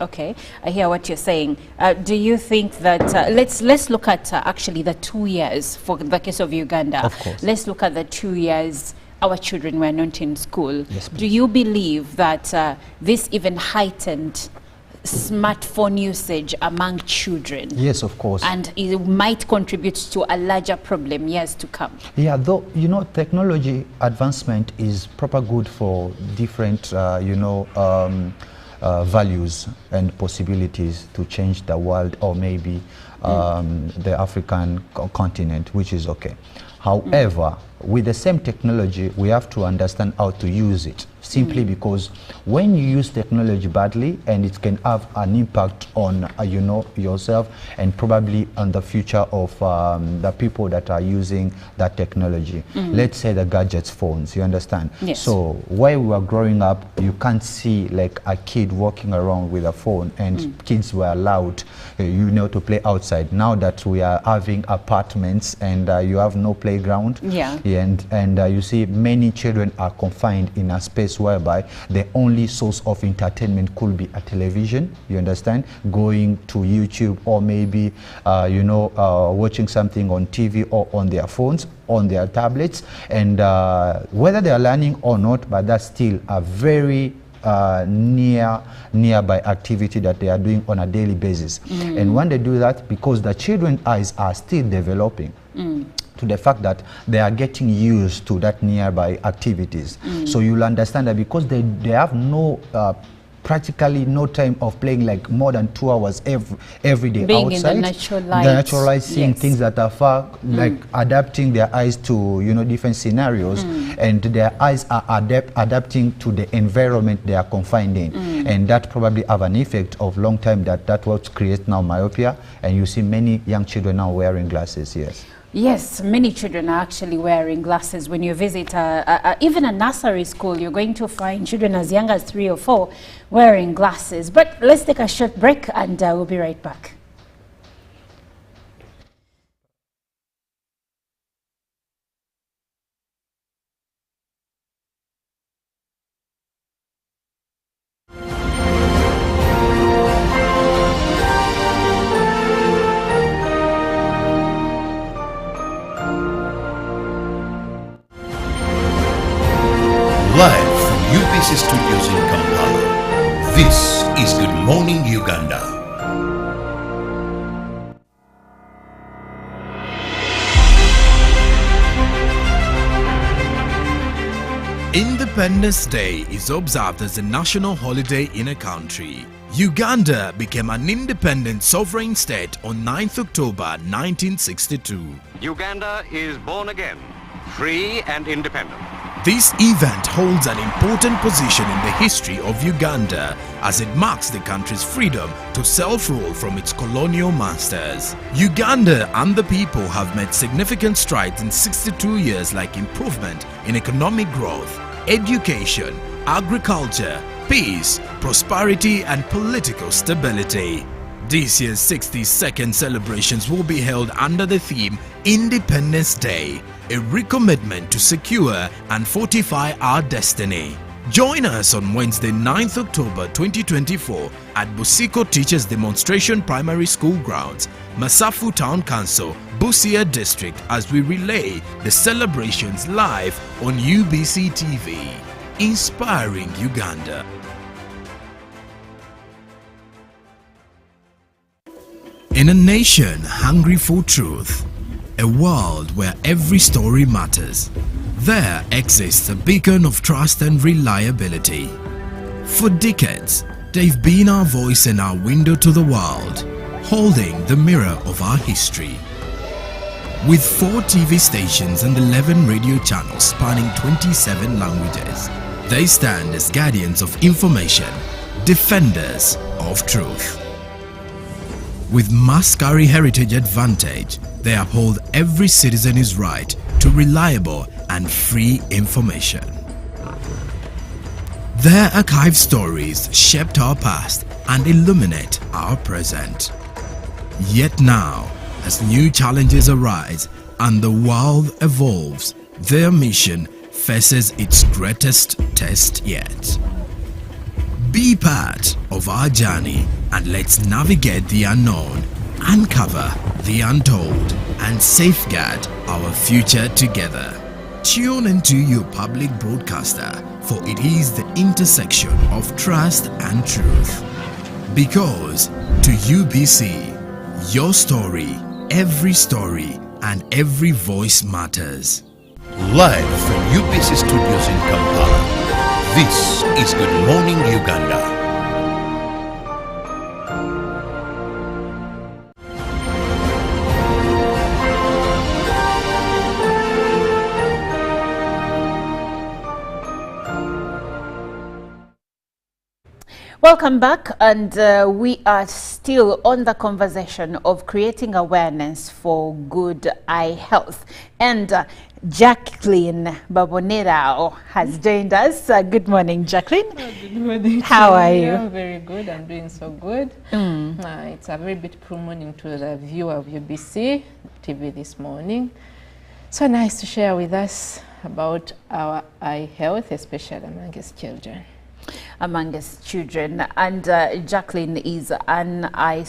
Okay. I hear what you're saying. Do you think that let's look at actually the 2 years for the case of Uganda. Of course. Let's look at the 2 years our children were not in school. Yes, do you believe that this even heightened smartphone usage among children? Yes, of course. And it might contribute to a larger problem years to come. Yeah, though, you know, technology advancement is proper good for different, values and possibilities to change the world, or maybe the African continent, which is okay. However, with the same technology, we have to understand how to use it. Simply because when you use technology badly, and it can have an impact on yourself, and probably on the future of the people that are using that technology. Let's say the gadgets, phones, you understand? Yes. So while we were growing up, you can't see like a kid walking around with a phone, and kids were allowed to play outside. Now that we are having apartments and you have no playground, and you see many children are confined in a space whereby the only source of entertainment could be a television, you understand, going to YouTube, or maybe watching something on TV or on their phones, on their tablets, and whether they are learning or not, but that's still a very nearby activity that they are doing on a daily basis. And when they do that, because the children's eyes are still developing, to the fact that they are getting used to that nearby activities. So you'll understand that because they have no practically no time of playing like more than 2 hours every day being outside. In the natural light. The natural light, seeing things that are far, like adapting their eyes to different scenarios, and their eyes are adapting to the environment they are confined in, and that probably have an effect of long time that what creates now myopia, and you see many young children now wearing glasses. Yes, many children are actually wearing glasses. When you visit even a nursery school, you're going to find children as young as 3 or 4 wearing glasses. But let's take a short break, and we'll be right back. Live from UBC Studios in Kampala, this is Good Morning Uganda. Independence Day is observed as a national holiday in a country. Uganda became an independent sovereign state on 9th October 1962. Uganda is born again, free and independent. This event holds an important position in the history of Uganda as it marks the country's freedom to self-rule from its colonial masters. Uganda and the people have made significant strides in 62 years, like improvement in economic growth, education, agriculture, peace, prosperity and political stability. This year's 62nd celebrations will be held under the theme Independence Day, a recommitment to secure and fortify our destiny. Join us on Wednesday, 9th October 2024 at Busiko Teachers Demonstration Primary School grounds, Masafu Town Council, Busia District, as we relay the celebrations live on UBC TV. Inspiring Uganda. In a nation hungry for truth, a world where every story matters, There exists a beacon of trust and reliability. For decades, they've been our voice and our window to the world, holding the mirror of our history. With 4 TV stations and 11 radio channels spanning 27 languages, they stand as guardians of information, defenders of truth. With Makerere Heritage Advantage, they uphold every citizen's right to reliable and free information. Their archived stories shaped our past and illuminate our present. Yet now, as new challenges arise and the world evolves, their mission faces its greatest test yet. Be part of our journey and let's navigate the unknown, uncover the untold, and safeguard our future together. Tune into your public broadcaster, for it is the intersection of trust and truth. Because to UBC, your story, and every voice matters. Live from UBC Studios in Kampala, this is Good Morning Uganda. Welcome back, and we are still on the conversation of creating awareness for good eye health. And Jacqueline Babonera has joined us. Good morning, Jacqueline. Good morning. How are you? I'm very good. I'm doing so good. It's a very beautiful morning to the viewer of UBC TV this morning. So nice to share with us about our eye health, especially amongst children. Amongst children. And Jacqueline is an eye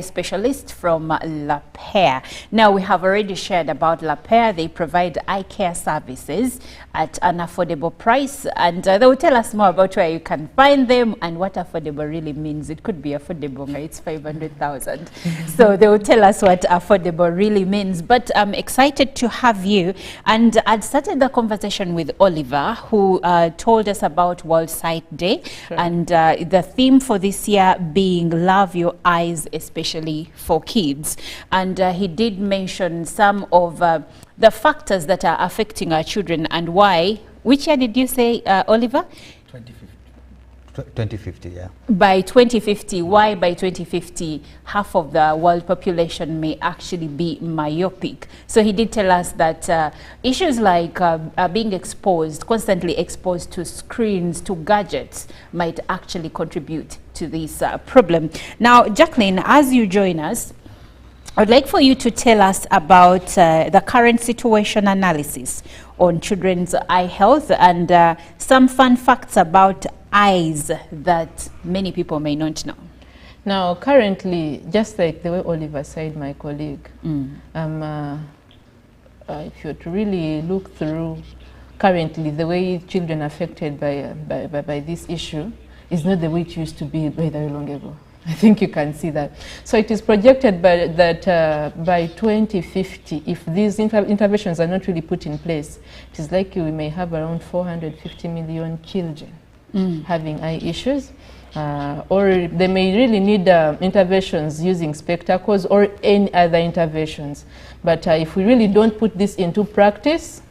specialist from La Paix. Now, we have already shared about La Paix. They provide eye care services at an affordable price, and they will tell us more about where you can find them and what affordable really means. It could be affordable, it's 500,000. So they will tell us what affordable really means. But I'm excited to have you. And I'd started the conversation with Oliver, who told us about World Sight Day, and the theme for this year being Love Your Eyes, especially for kids. And he did mention some of the factors that are affecting our children and why. Which year did you say, Oliver? 2050, yeah. By 2050, why by 2050 half of the world population may actually be myopic? So he did tell us that issues like being exposed, constantly exposed to screens, to gadgets, might actually contribute to this problem. Now, Jacqueline, as you join us, I'd like for you to tell us about the current situation analysis on children's eye health and some fun facts about eyes that many people may not know. Now, currently, just like the way Oliver said, my colleague, if you're to really look through currently the way children are affected by this issue is not the way it used to be very long ago. I think you can see that. So it is projected that by 2050, if these interventions are not really put in place, it is likely we may have around 450 million children having eye issues. Or they may really need interventions using spectacles or any other interventions. But if we really don't put this into practice,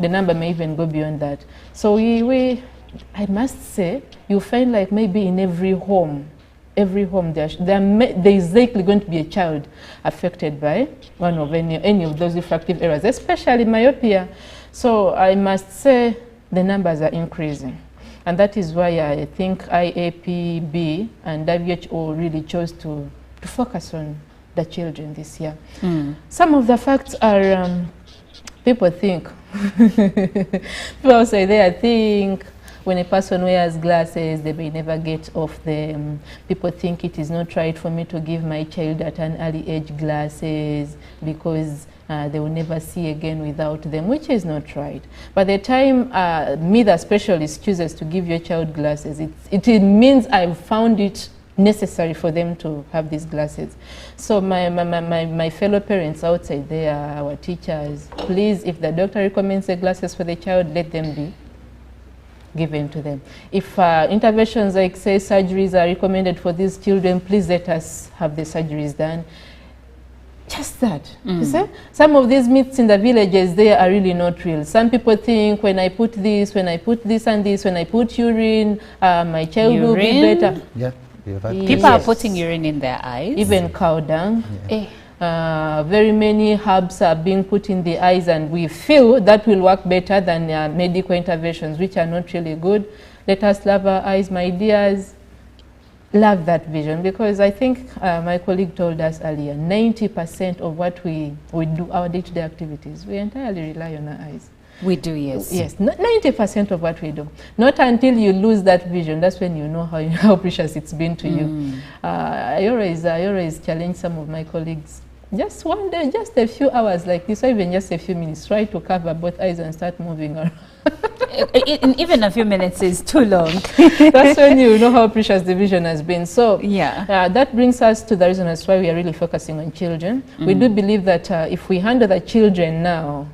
the number may even go beyond that. So I must say, you find like maybe in every home there is likely going to be a child affected by one of any of those refractive errors, especially myopia. So I must say the numbers are increasing. And that is why I think IAPB and WHO really chose to focus on the children this year. Some of the facts are, people think, people say they think when a person wears glasses, they may never get off them. People think it is not right for me to give my child at an early age glasses because they will never see again without them, which is not right. By the time me, the specialist, chooses to give your child glasses, it means I've found it necessary for them to have these glasses. So my fellow parents outside there, our teachers, please, if the doctor recommends the glasses for the child, let them be given to them. If interventions like, say, surgeries are recommended for these children, please let us have the surgeries done. Just that. You see? Some of these myths in the villages, they are really not real. Some people think when I put this and this, when I put urine, my child will be better. Yeah. People are putting urine in their eyes. Even cow dung. Very many herbs are being put in the eyes, and we feel that will work better than medical interventions, which are not really good. Let us love our eyes, my dears. Love that vision, because I think my colleague told us earlier, 90% of what we do, our day-to-day activities, we entirely rely on our eyes. We do, yes. Yes, 90% of what we do. Not until you lose that vision, that's when you know how precious it's been to you. I always challenge some of my colleagues. Just one day, just a few hours like this, or even just a few minutes, try to cover both eyes and start moving around. Even a few minutes is too long. That's when you know how precious the vision has been. So yeah, that brings us to the reason as why we are really focusing on children. We do believe that if we handle the children now,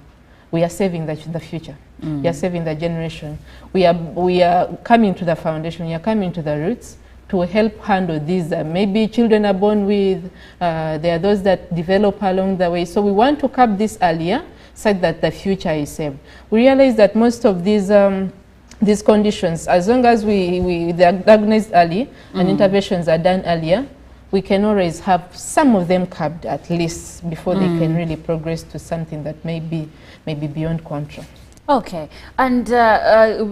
we are saving the future. We are saving the generation. We are coming to the foundation. We are coming to the roots to help handle these. Maybe children are born with, there are those that develop along the way. So we want to cap this earlier, so that the future is saved. We realize that most of these conditions, as long as they are diagnosed early and interventions are done earlier, we can always have some of them capped at least before they can really progress to something that may be beyond control. Okay, and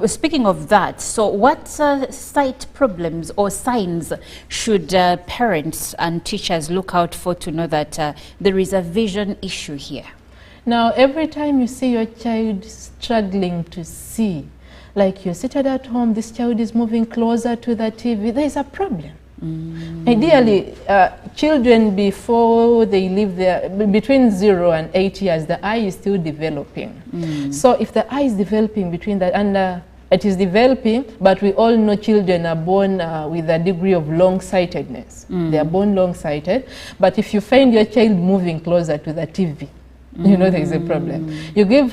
speaking of that, so what sight problems or signs should parents and teachers look out for to know that there is a vision issue here? Now, every time you see your child struggling to see, like you're seated at home, this child is moving closer to the TV, there is a problem. Ideally, children before they leave there, between 0 and 8 years, the eye is still developing. So if the eye is developing between that, and it is developing, but we all know children are born with a degree of long-sightedness. They are born long-sighted, but if you find your child moving closer to the TV, you know there is a problem. You give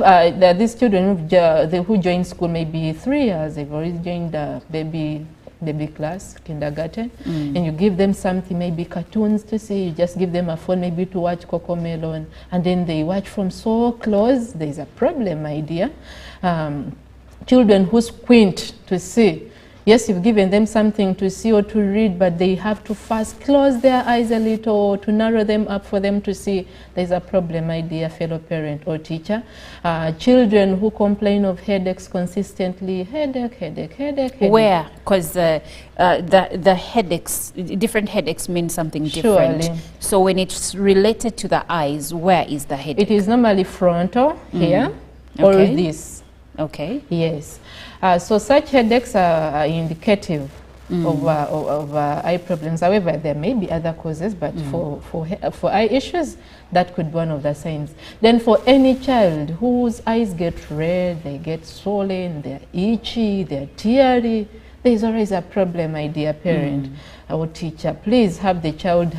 these children who join school maybe 3 years, they've already joined baby class, kindergarten, and you give them something, maybe cartoons to see, you just give them a phone maybe to watch Cocomelon, and then they watch from so close, there is a problem, my dear. Children who squint to see, yes, you've given them something to see or to read, but they have to first close their eyes a little or to narrow them up for them to see. There's a problem, my dear fellow parent or teacher. Children who complain of headaches consistently, headache. Where? Because the headaches, different headaches mean something different. Surely. So when it's related to the eyes, where is the headache? It is normally frontal, here, or this. Okay. Yes. So such headaches are indicative of eye problems. However, there may be other causes, but for eye issues, that could be one of the signs. Then for any child whose eyes get red, they get swollen, they're itchy, they're teary, there is always a problem, my dear parent or teacher. Please have the child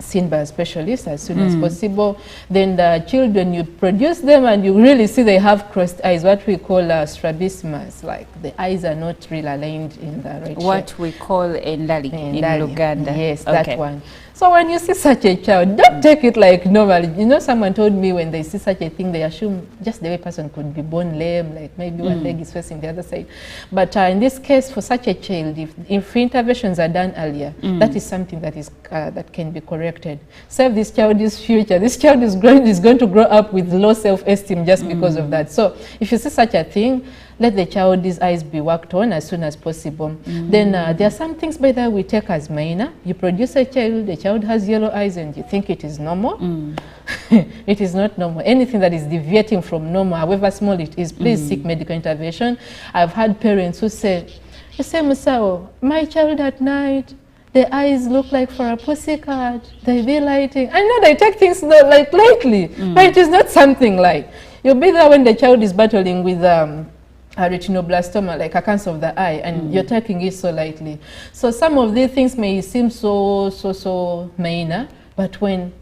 seen by a specialist as soon as possible. Then the children, you produce them and you really see they have crossed eyes, what we call strabismus, like the eyes are not really aligned in the right What shape. we call endali in Uganda. Yes, that one. So when you see such a child, don't take it like normally. You know, someone told me when they see such a thing, they assume just the way a person could be born lame, like maybe one leg is facing the other side. But in this case, for such a child, if interventions are done earlier, that is something that is that can be corrected. Save this child's future. This child is going to grow up with low self-esteem just because of that. So if you see such a thing, let the child's eyes be worked on as soon as possible. Then there are some things by that we take as minor. You produce a child, the child has yellow eyes and you think it is normal. It is not normal. Anything that is deviating from normal, however small it is, please seek medical intervention. I've had parents who say, Musao, my child at night, the eyes look like for a pussycat, they be lighting. I know they take things like lightly, but it is not something like. You'll be there when the child is battling with a retinoblastoma, like a cancer of the eye, and you're taking it so lightly. So some of these things may seem so minor, but when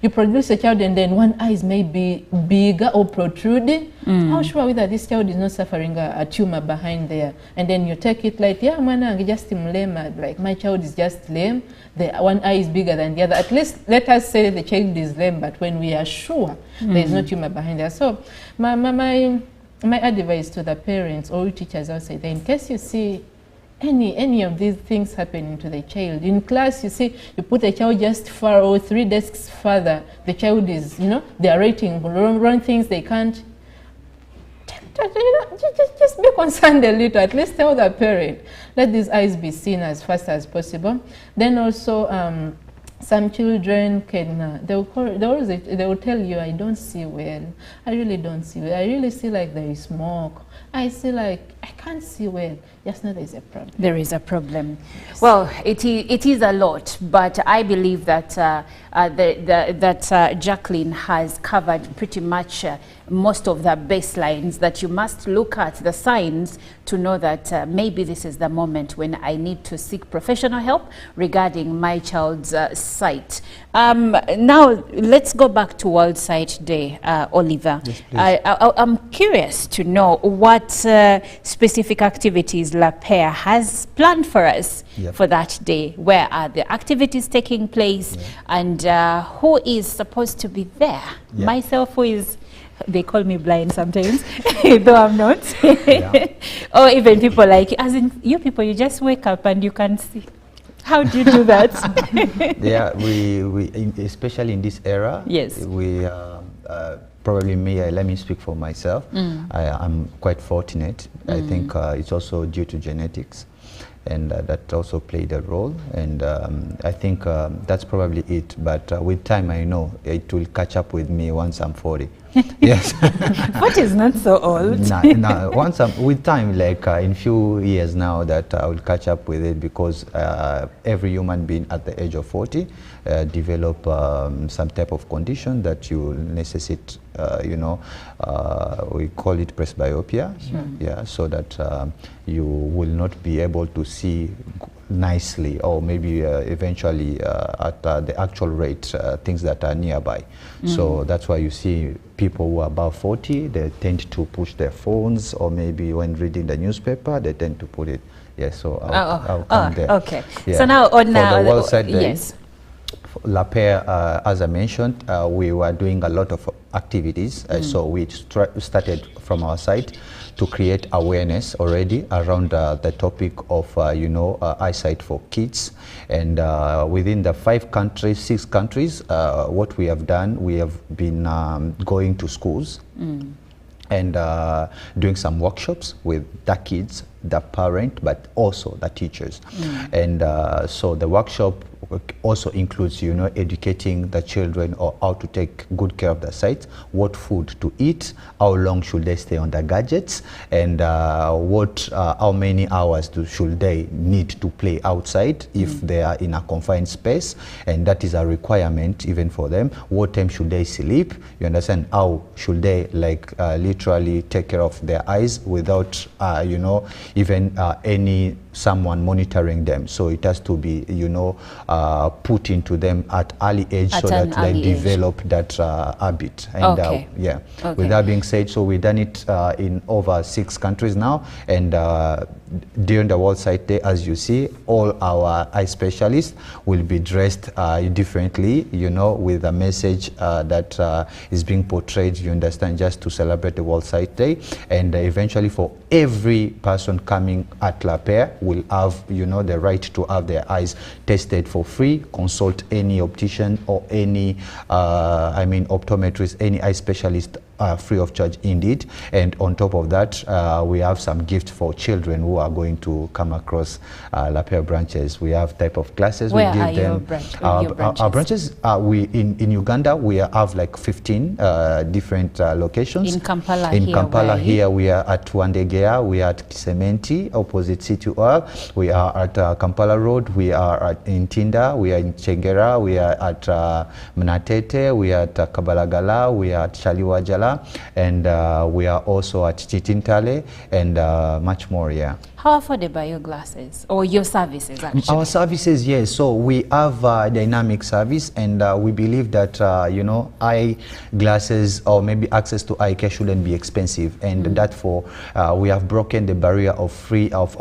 you produce a child and then one eye may be bigger or protruding, how sure that this child is not suffering a tumor behind there? And then you take it like, yeah, man, just lame, like my child is just lame. The one eye is bigger than the other. At least let us say the child is lame, but when we are sure there is no tumor behind there. So my advice to the parents or teachers outside there, in case you see any of these things happening to the child in class, you see you put the child just far or 3 desks further, the child is they are writing wrong things, they can't, just be concerned a little. At least tell the parent, let these eyes be seen as fast as possible. Then also some children can they will tell you, I don't see well, I really don't see well, I really see like there is smoke, I see like I can't see well. Just know there is a problem. There is a problem. Yes. Well, it is a lot, but I believe that Jacqueline has covered pretty much most of the baselines that you must look at, the signs to know that maybe this is the moment when I need to seek professional help regarding my child's sight. Now, let's go back to World Sight Day, Oliver. Yes, please. I'm curious to know what specific activities La Pair has planned for us for that day. Where are the activities taking place, and who is supposed to be there? Myself, who is, they call me blind sometimes, though I'm not. Or even people like, as in you people, you just wake up and you can see. How do you do that? We especially in this era, we probably let me speak for myself. I'm quite fortunate. I think it's also due to genetics, and that also played a role. And I think that's probably it. But with time, I know it will catch up with me once I'm 40. Yes. 40 is not so old. Once with time, like in few years now, that I will catch up with it, because every human being at the age of 40 develop some type of condition that you necessitate, we call it presbyopia. So that you will not be able to see nicely, or maybe eventually at the actual rate things that are nearby. So that's why you see people who are above 40, they tend to push their phones, or maybe when reading the newspaper, they tend to put it. So I'll come there. Okay. So now on the World Sight Day, yes. La Pair, as I mentioned, we were doing a lot of activities. So we started from our side to create awareness already around the topic of eyesight for kids. And within the 6 countries, what we have done, we have been going to schools and doing some workshops with the kids, the parent, but also the teachers. And so the workshop also includes, educating the children on how to take good care of their sight, what food to eat, how long should they stay on the gadgets, and how many hours should they need to play outside if they are in a confined space, and that is a requirement even for them. What time should they sleep? You understand? How should they literally take care of their eyes without even someone monitoring them? So it has to be put into them at early age, so that they develop that habit. And with that being said, so we've done it in over 6 countries now, and during the World Sight Day, as you see, all our eye specialists will be dressed differently, with a message that is being portrayed, you understand, just to celebrate the World Sight Day. And eventually, for every person coming at La Pair will have, the right to have their eyes tested for free, consult any optician or any, optometrist, any eye specialist, free of charge indeed. And on top of that, we have some gifts for children who are going to come across La Pair branches. We have type of classes. Where we give are them your branches? Our branches, in Uganda, we have like 15 different locations. In Kampala here we are at Wandegea, we are at Kisementi, opposite CTR. We are at Kampala Road, we are in Tinda, we are in Chengera, we are at Mnatete, we are at Kabalagala, we are at Shaliwajala, Kampala, and we are also at Chitintale, and much more, yeah. How affordable are your glasses or your services actually? Our services, yes. So we have a dynamic service, and we believe that you know, eye glasses or maybe access to eye care shouldn't be expensive, and therefore we have broken the barrier of free of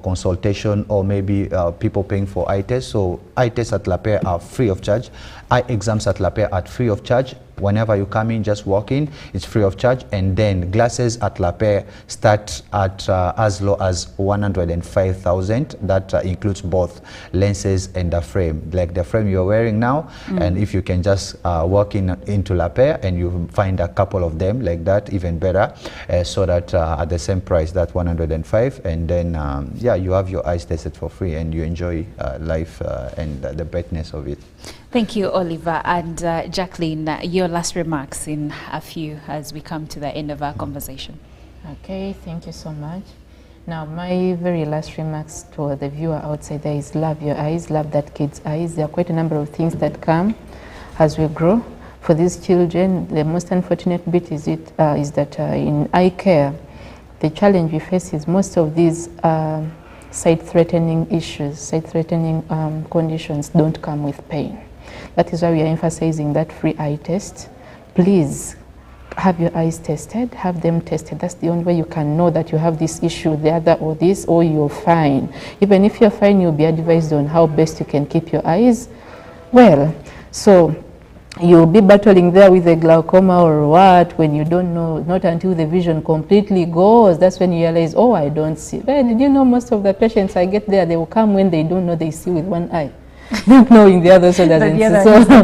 consultation or maybe people paying for eye tests. So eye tests at La Paix are free of charge. Eye exams at La Paix are free of charge. Whenever you come in, just walk in, it's free of charge. And then glasses at La Paix start at as low as 105,000. That includes both lenses and the frame, like the frame you're wearing now. And if you can just walk into La Paix and you find a couple of them like that, even better, so that at the same price, that 105, and then yeah, you have your eyes tested for free and you enjoy life and the brightness of it. Thank you, Oliver. And Jacqueline, your last remarks in a few as we come to the end of our conversation. Okay, thank you so much. Now, my very last remarks to the viewer outside there is love your eyes, love that kid's eyes. There are quite a number of things that come as we grow. For these children, the most unfortunate bit is that in eye care, the challenge we face is most of these sight-threatening issues, sight-threatening conditions don't come with pain. That is why we are emphasizing that free eye test. Please have your eyes tested, have them tested. That's the only way you can know that you have this issue, the other, or this, or you're fine. Even if you're fine, you'll be advised on how best you can keep your eyes well. So you'll be battling there with a glaucoma or what when you don't know, not until the vision completely goes. That's when you realize, oh, I don't see. Well, did you know most of the patients I get there, they will come when they don't know they see with one eye. Not knowing the other so doesn't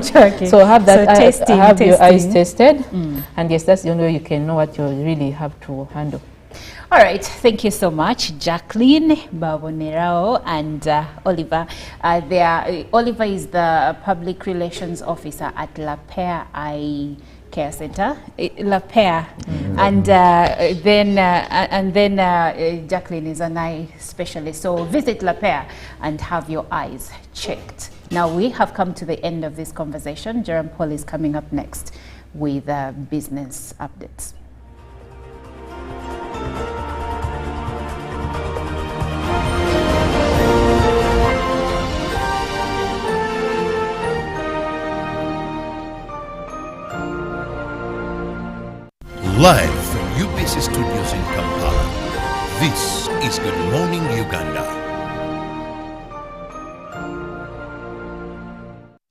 see. So have that have your eyes tested, and yes, that's the only way you can know what you really have to handle. All right, thank you so much, Jacqueline, Babonerao, and Oliver. Oliver is the Public Relations Officer at La Paix Eye Care Center, La Paix, and then Jacqueline is an eye specialist. So visit La Paix and have your eyes checked. Now we have come to the end of this conversation. Jerome Paul is coming up next with business updates. Live from UBC Studios in Kampala, this is Good Morning Uganda.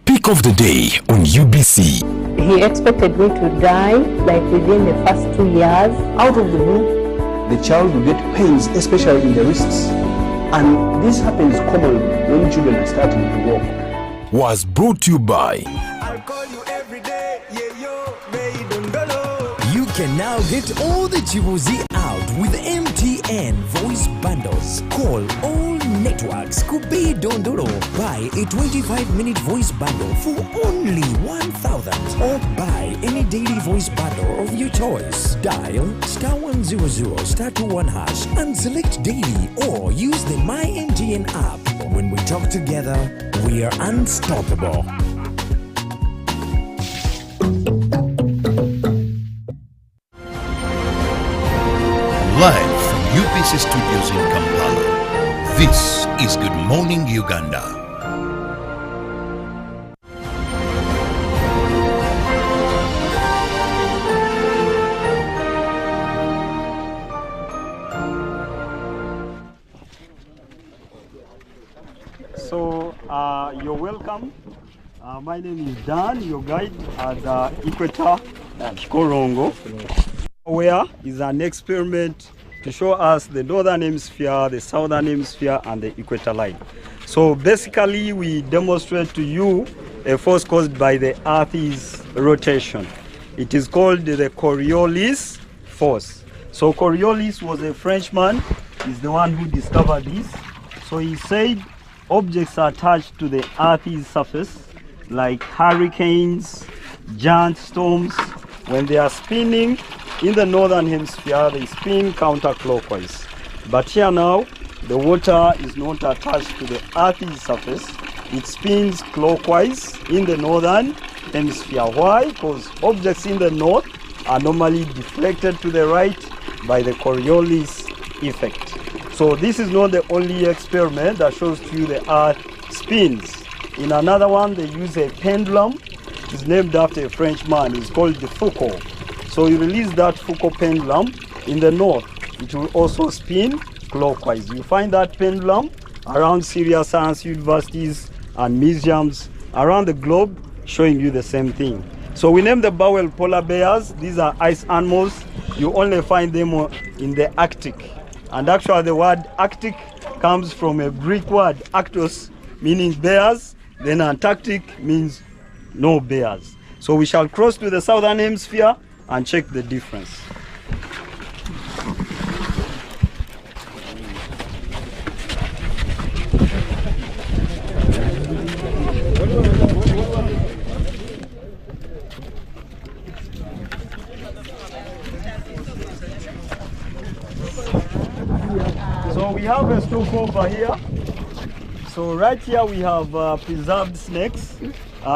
Pick of the day on UBC. He expected me to die like within the first 2 years. Out of the blue, the child will get pains, especially in the wrists. And this happens commonly when children are starting to walk. Was brought to you by I'll call you every day, yeah, yo, baby, don't go. You can now get all the Chibuzi out with MTN voice bundles. Call all networks. Kubi Dondoro. Buy a 25-minute voice bundle for only 1,000. Or buy any daily voice bundle of your choice. Dial *100 *21# and select daily, or use the My MTN app. When we talk together, we are unstoppable. Live from UBC Studios in Kampala, this is Good Morning Uganda. So you're welcome. My name is Dan, your guide at the Equator Korongo, where is an experiment to show us the northern hemisphere, the southern hemisphere, and the equator line. So basically, we demonstrate to you a force caused by the Earth's rotation. It is called the Coriolis force. So Coriolis was a Frenchman. He's the one who discovered this. So he said objects are attached to the Earth's surface, like hurricanes, giant storms. When they are spinning in the northern hemisphere, they spin counterclockwise. But here now, the water is not attached to the Earth's surface. It spins clockwise in the northern hemisphere. Why? Because objects in the north are normally deflected to the right by the Coriolis effect. So this is not the only experiment that shows to you the Earth spins. In another one, they use a pendulum. It's named after a French man. It's called the Foucault. So you release that Foucault pendulum in the north. It will also spin clockwise. You find that pendulum around serious science universities and museums around the globe, showing you the same thing. So we name the bowel polar bears. These are ice animals. You only find them in the Arctic. And actually the word Arctic comes from a Greek word, Arctos, meaning bears. Then Antarctic means no bears. So we shall cross to the southern hemisphere and check the difference. So we have a stock over here. So right here we have preserved snakes.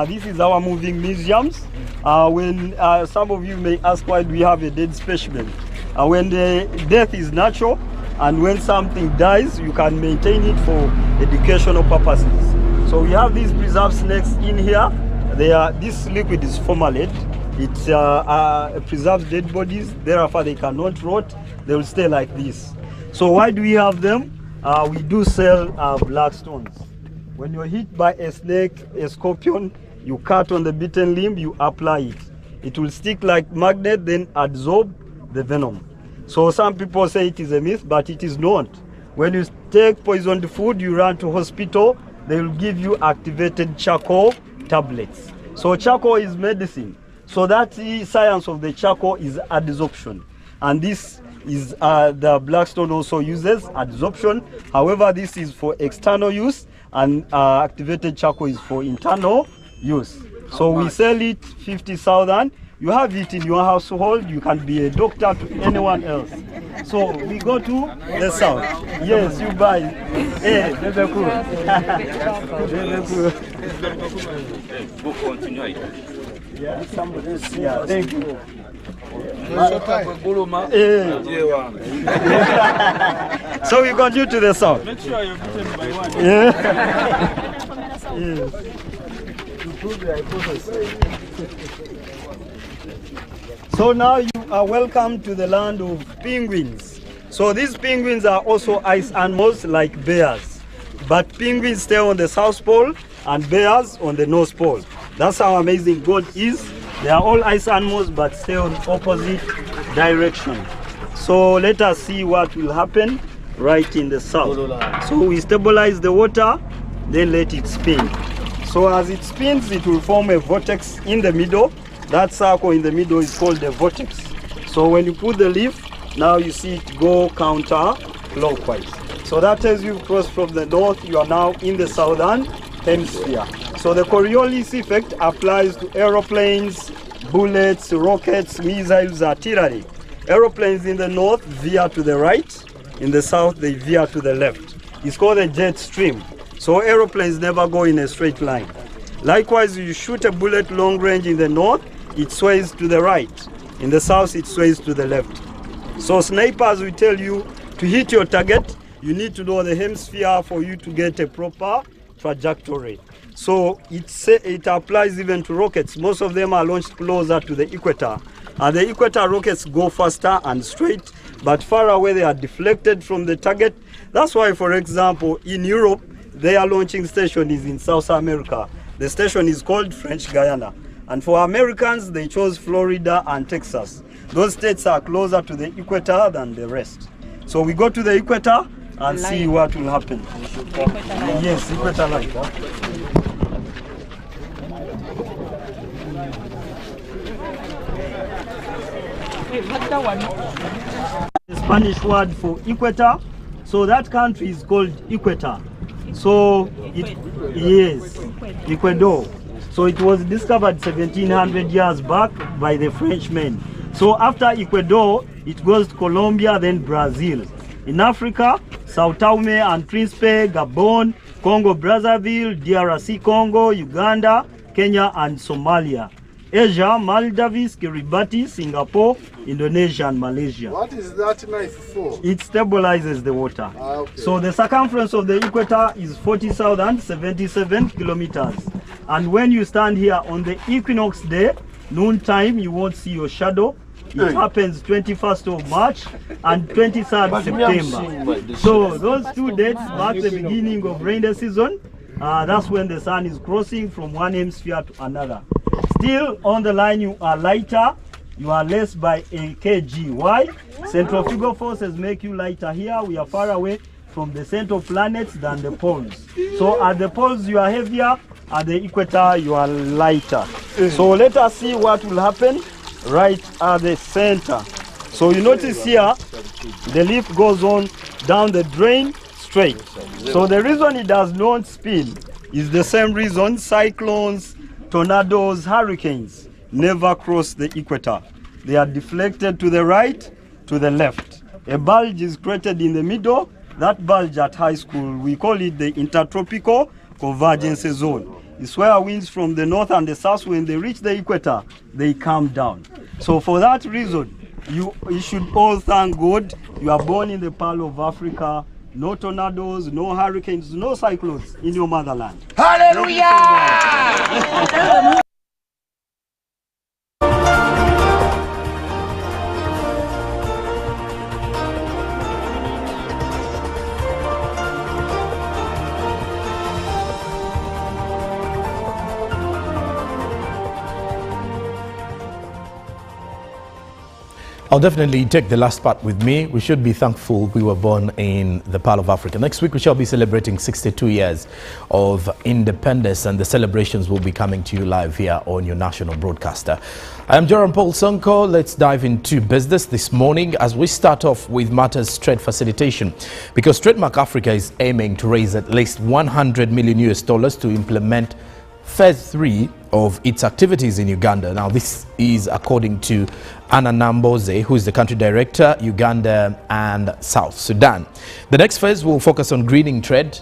This is our moving museums. When some of you may ask why do we have a dead specimen. When the death is natural and when something dies, you can maintain it for educational purposes. So we have these preserved snakes in here. This liquid is formaldehyde. It preserves dead bodies. Therefore, they cannot rot. They will stay like this. So why do we have them? We do sell black stones. When you're hit by a snake, a scorpion, you cut on the bitten limb, you apply it. It will stick like magnet, then absorb the venom. So some people say it is a myth, but it is not. When you take poisoned food, you run to hospital, they will give you activated charcoal tablets. So charcoal is medicine. So that the science of the charcoal is adsorption. And this is the Blackstone also uses adsorption. However, this is for external use and activated charcoal is for internal use. So we sell it 50,000. You have it in your household. You can be a doctor to anyone else. So we go to the south. Yes, you buy. Hey, very cool. Yeah, somebody. Yeah, thank you. So we continue to the south. Make sure you're bitten by one. Yes. To prove the hypothesis. So now you are welcome to the land of penguins. So these penguins are also ice animals like bears. But penguins stay on the South Pole and bears on the North Pole. That's how amazing God is. They are all ice animals but stay on opposite direction. So let us see what will happen right in the south. So we stabilize the water, then let it spin. So as it spins, it will form a vortex in the middle. That circle in the middle is called the vortex. So when you put the leaf, now you see it go counter-clockwise. So that tells you cross from the north, you are now in the southern hemisphere. So the Coriolis effect applies to aeroplanes, bullets, rockets, missiles, artillery. Aeroplanes in the north veer to the right, in the south they veer to the left. It's called a jet stream. So aeroplanes never go in a straight line. Likewise, you shoot a bullet long range in the north, it sways to the right. In the south, it sways to the left. So snipers will tell you to hit your target, you need to know the hemisphere for you to get a proper trajectory. So it applies even to rockets. Most of them are launched closer to the equator. And the equator rockets go faster and straight, but far away they are deflected from the target. That's why, for example, in Europe, their launching station is in South America. The station is called French Guiana. And for Americans, they chose Florida and Texas. Those states are closer to the equator than the rest. So we go to the equator and see what will happen. Yes, equator line. The Spanish word for equator. So that country is called Equator. So yes, Ecuador. So it was discovered 1700 years back by the Frenchmen. So after Ecuador, it goes to Colombia, then Brazil. In Africa, Sao Tome and Principe, Gabon, Congo Brazzaville, DRC Congo, Uganda, Kenya and Somalia. Asia, Maldives, Kiribati, Singapore, Indonesia, and Malaysia. What is that knife for? It stabilizes the water. Okay. So the circumference of the equator is 40,077 kilometers. And when you stand here on the equinox day, noontime, you won't see your shadow. It happens 21st of March and 23rd September. So those 2 dates mark the beginning of rainy season. That's when the sun is crossing from one hemisphere to another. Still on the line, you are lighter, you are less by a kg. Why? Centrifugal forces make you lighter here. We are far away from the center of planets than the poles. So at the poles you are heavier, at the equator you are lighter. So let us see what will happen right at the center. So you notice here, the leaf goes on down the drain straight. So the reason it does not spin is the same reason cyclones, tornadoes, hurricanes never cross the equator. They are deflected to the right, to the left. A bulge is created in the middle. That bulge at high school, we call it the intertropical convergence zone. It's where winds from the north and the south, when they reach the equator, they come down. So for that reason, you should all thank God you are born in the Pearl of Africa. No tornadoes, no hurricanes, no cyclones in your motherland. Hallelujah! I'll definitely take the last part with me. We should be thankful we were born in the Pearl of Africa. Next week, we shall be celebrating 62 years of independence, and the celebrations will be coming to you live here on your national broadcaster. I'm Joram Paul Sonko. Let's dive into business this morning as we start off with matters trade facilitation, because Trademark Africa is aiming to raise at least $100 million to implement Phase 3 of its activities in Uganda. Now, this is according to Anna Namboze, who is the country director, Uganda and South Sudan. The next phase will focus on greening trade,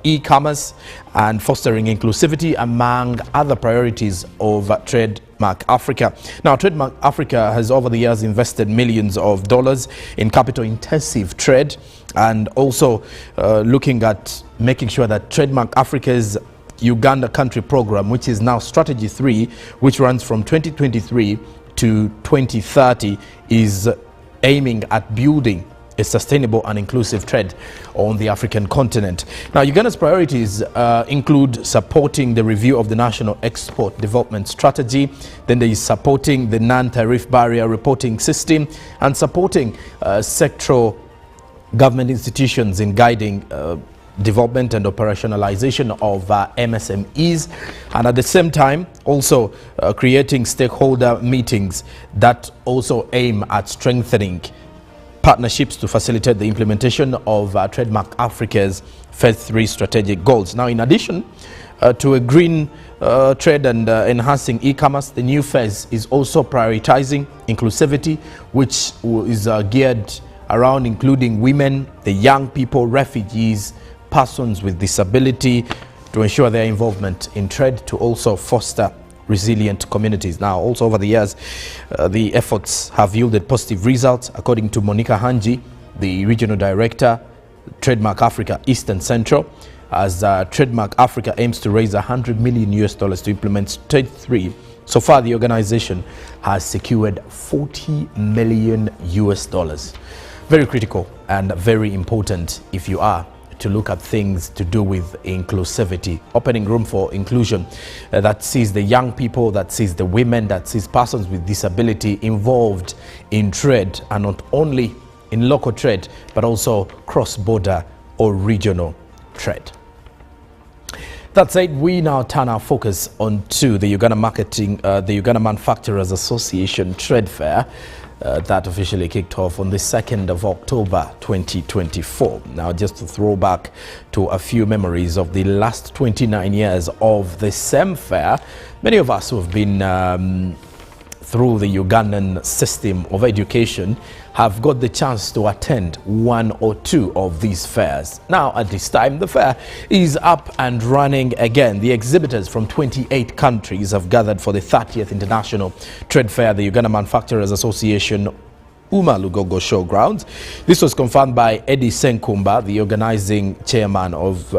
e-commerce, and fostering inclusivity, among other priorities of Trademark Africa. Now, Trademark Africa has over the years invested millions of dollars in capital-intensive trade, and also looking at making sure that Trademark Africa's Uganda country program, which is now Strategy 3, which runs from 2023 to 2030, is aiming at building a sustainable and inclusive trade on the African continent. Now, Uganda's priorities include supporting the review of the National Export Development Strategy, then there is supporting the non-tariff barrier reporting system, and supporting sectoral government institutions in guiding development and operationalization of MSMEs, and at the same time also creating stakeholder meetings that also aim at strengthening partnerships to facilitate the implementation of Trademark Africa's Phase 3 strategic goals. Now, in addition to a green trade and enhancing e-commerce, the new phase is also prioritizing inclusivity, which is geared around including women, the young people, refugees, persons with disability, to ensure their involvement in trade, to also foster resilient communities. Now, also over the years, the efforts have yielded positive results, according to Monica Hanji, the regional director, Trademark Africa East and Central, as Trademark Africa aims to raise $100 million to implement Stage 3. So far, the organization has secured $40 million. Very critical and very important if you are to look at things to do with inclusivity, opening room for inclusion that sees the young people, that sees the women, that sees persons with disability involved in trade, and not only in local trade, but also cross-border or regional trade. That said, we now turn our focus onto the Uganda Uganda Manufacturers Association Trade Fair that officially kicked off on the 2nd of October 2024. Now, just to throw back to a few memories of the last 29 years of the same fair, many of us who have been through the Ugandan system of education have got the chance to attend one or two of these fairs. Now, at this time, the fair is up and running again. The exhibitors from 28 countries have gathered for the 30th International Trade Fair, the Uganda Manufacturers Association Lugogo Showgrounds. This was confirmed by Eddie Senkumba, the organizing chairman of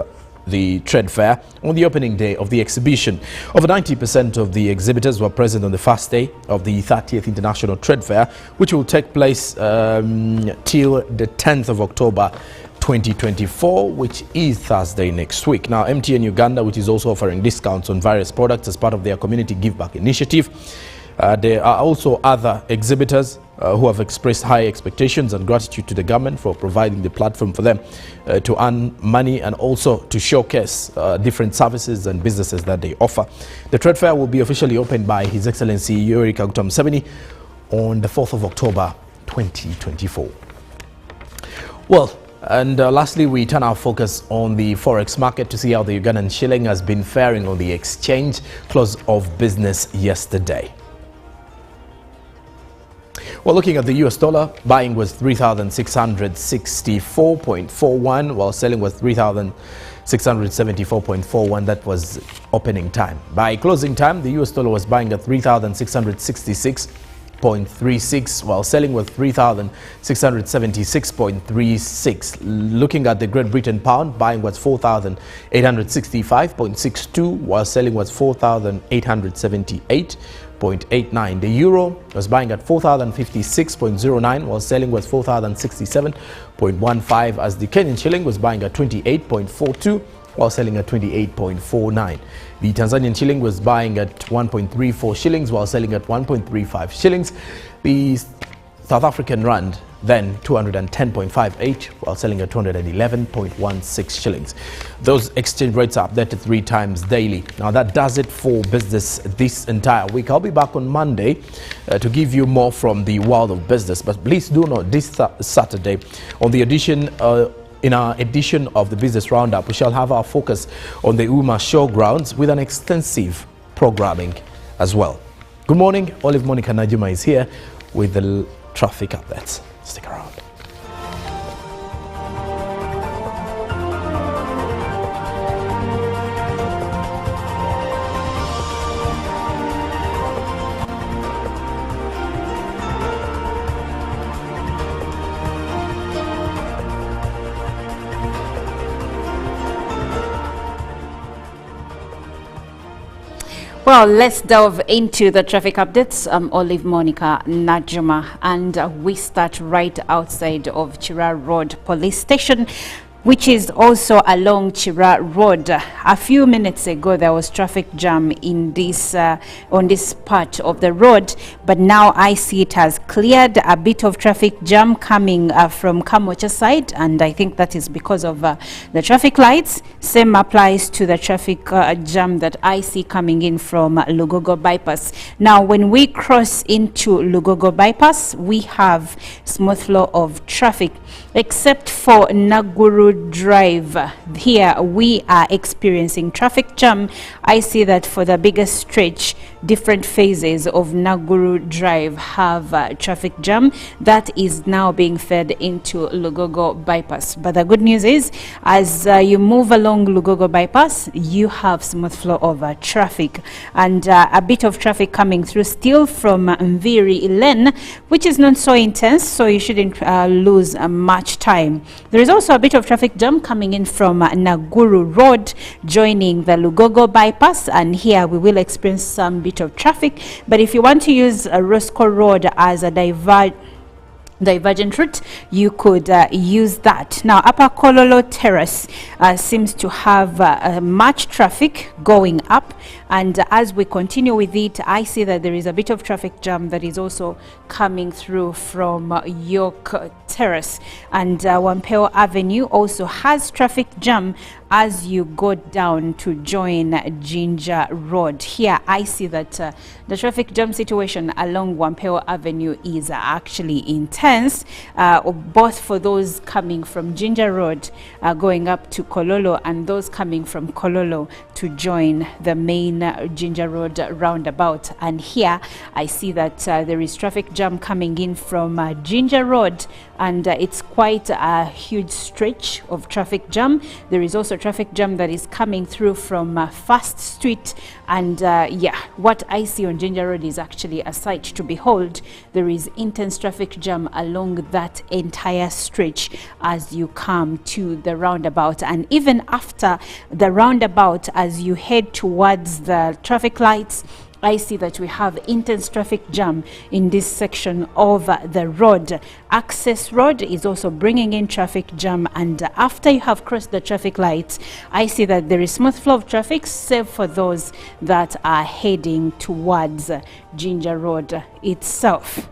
the trade fair, on the opening day of the exhibition. Over 90% of the exhibitors were present on the first day of the 30th International Trade Fair, which will take place till the 10th of October 2024, which is Thursday next week. Now, MTN Uganda, which is also offering discounts on various products as part of their community give back initiative. There are also other exhibitors who have expressed high expectations and gratitude to the government for providing the platform for them to earn money and also to showcase different services and businesses that they offer. The trade fair will be officially opened by His Excellency Yoweri Kaguta Museveni on the 4th of October 2024. Well, and lastly, we turn our focus on the forex market to see how the Ugandan shilling has been faring on the exchange close of business yesterday. Well, looking at the US dollar, buying was 3,664.41, while selling was 3,674.41. That was opening time. By closing time, the US dollar was buying at 3,666.36, while selling was 3,676.36. Looking at the Great Britain pound, buying was 4,865.62, while selling was 4,878.89. The euro was buying at 4,056.09, while selling was 4,067.15, as the Kenyan shilling was buying at 28.42, while selling at 28.49. The Tanzanian shilling was buying at 1.34 shillings, while selling at 1.35 shillings. The South African rand then 210.58, while selling at 211.16 shillings. Those exchange rates are updated 3 times daily. Now, that does it for business this entire week. I'll be back on Monday to give you more from the world of business. But please do note, this Saturday on the edition in our edition of the Business Roundup, we shall have our focus on the UMA Showgrounds with an extensive programming as well. Good morning. Olive Monica Najuma is here with the traffic updates. Stick around. Well, let's delve into the traffic updates. I'm Olive Monica Najuma, and we start right outside of Chira Road Police Station, which is also along Chira Road. A few minutes ago, there was traffic jam in this on this part of the road, but now I see it has cleared. A bit of traffic jam coming from Kamocha side, and I think that is because of the traffic lights. Same applies to the traffic jam that I see coming in from Lugogo Bypass. Now, when we cross into Lugogo Bypass, we have smooth flow of traffic, except for Naguru Drive. Here we are experiencing traffic jam. I see that for the biggest stretch, different phases of Naguru Drive have traffic jam that is now being fed into Lugogo Bypass. But the good news is, as you move along Lugogo Bypass, you have smooth flow of traffic, and a bit of traffic coming through still from Mviri Lane, which is not so intense, so you shouldn't lose much time. There is also a bit of traffic jam coming in from Naguru Road, joining the Lugogo Bypass, and here we will experience some bit of traffic. But if you want to use Roscoe Road as a divergent route, you could use that. Now, Upper Kololo Terrace seems to have much traffic going up, and as we continue with it, I see that there is a bit of traffic jam that is also coming through from York Terrace, and Wampeo Avenue also has traffic jam as you go down to join Ginger Road. Here I see that the traffic jam situation along Wampeo Avenue is actually intense, both for those coming from Ginger Road going up to Kololo, and those coming from Kololo to join the main Ginger Road roundabout. And here I see that there is traffic jam coming in from Ginger Road, and it's quite a huge stretch of traffic jam. There is also traffic jam that is coming through from First Street, and yeah, what I see on Ginger Road is actually a sight to behold. There is intense traffic jam along that entire stretch as you come to the roundabout, and even after the roundabout as you head towards the traffic lights, I see that we have intense traffic jam in this section of the road. Access Road is also bringing in traffic jam, and after you have crossed the traffic lights, I see that there is smooth flow of traffic, save for those that are heading towards Ginger Road itself.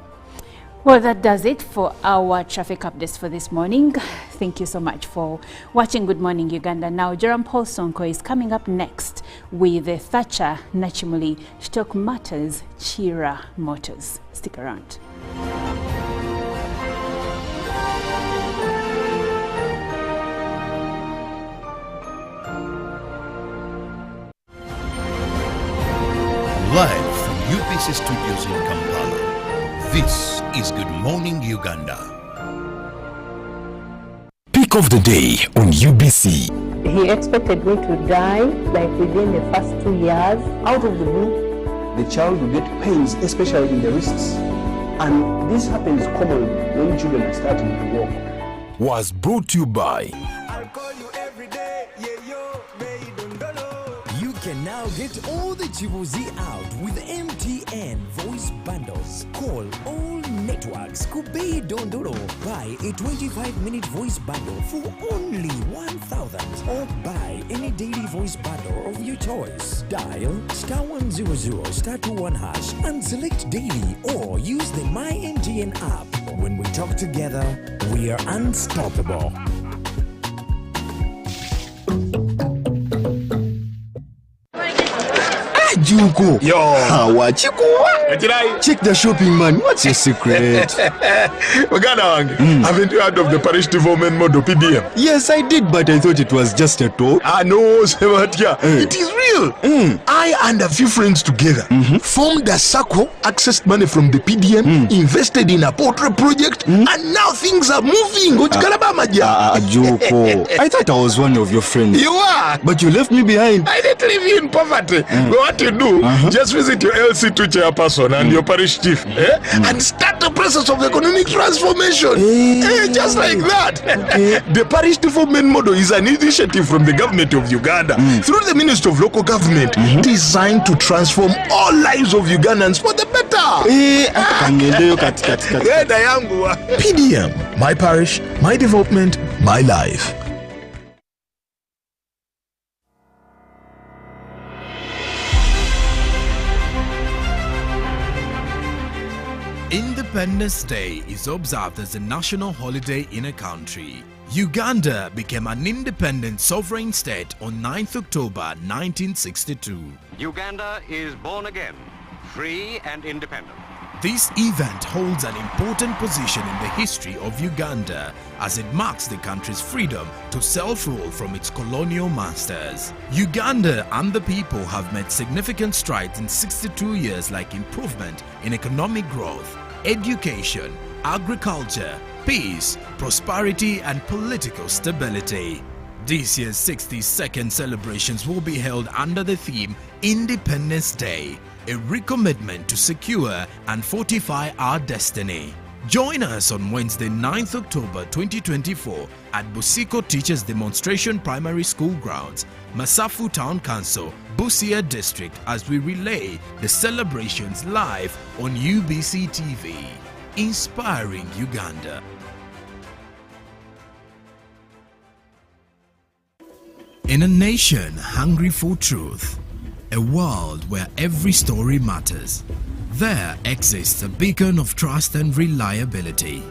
Well, that does it for our traffic updates for this morning. Thank you so much for watching Good Morning Uganda. Now, Jerome Paul Sonko is coming up next with Thatcher Nachimuli to talk matters Chira Motors. Stick around. Live from UBC Studios in Kampala, this is Good Morning Uganda. Pick of the day on UBC. He expected me to die like within the first 2 years. Out of the blue, the child will get pains, especially in the wrists. And this happens commonly when children are starting to walk. Was brought to you by You can now get all the Chibuzi out with MTN voice bundles. Call all networks. Kubei Dondoro. Buy a 25-minute voice bundle for only 1,000. Or buy any daily voice bundle of your choice. Dial *100 *21# and select daily, or use the My MTN app. When we talk together, we are unstoppable. Junko. Yo. What you go? Check the shopping, man. What's your secret? Uganda, haven't you heard of the Parish Development Model, PDM? Yes, I did, but I thought it was just a talk. No, Sebatia. It is real. I and a few friends together formed a circle, accessed money from the PDM, invested in a portrait project, and now things are moving. Junko. I thought I was one of your friends. You are. But you left me behind. I didn't leave you in poverty. What you do, just visit your LC2 chairperson and your parish chief and start the process of economic transformation. Just like that. The Parish Development Model is an initiative from the government of Uganda through the Ministry of Local Government designed to transform all lives of Ugandans for the better. PDM, my parish, my development, my life. Independence Day is observed as a national holiday in a country. Uganda became an independent sovereign state on 9th October 1962. Uganda is born again, free and independent. This event holds an important position in the history of Uganda as it marks the country's freedom to self-rule from its colonial masters. Uganda and the people have made significant strides in 62 years, like improvement in economic growth, education, agriculture, peace, prosperity and political stability. This year's 62nd celebrations will be held under the theme Independence Day, a recommitment to secure and fortify our destiny. Join us on Wednesday 9th October 2024 at Busiko Teachers Demonstration Primary School Grounds, Masafu Town Council, Busia District, as we relay the celebrations live on UBC TV. Inspiring Uganda. In a nation hungry for truth, a world where every story matters, there exists a beacon of trust and reliability.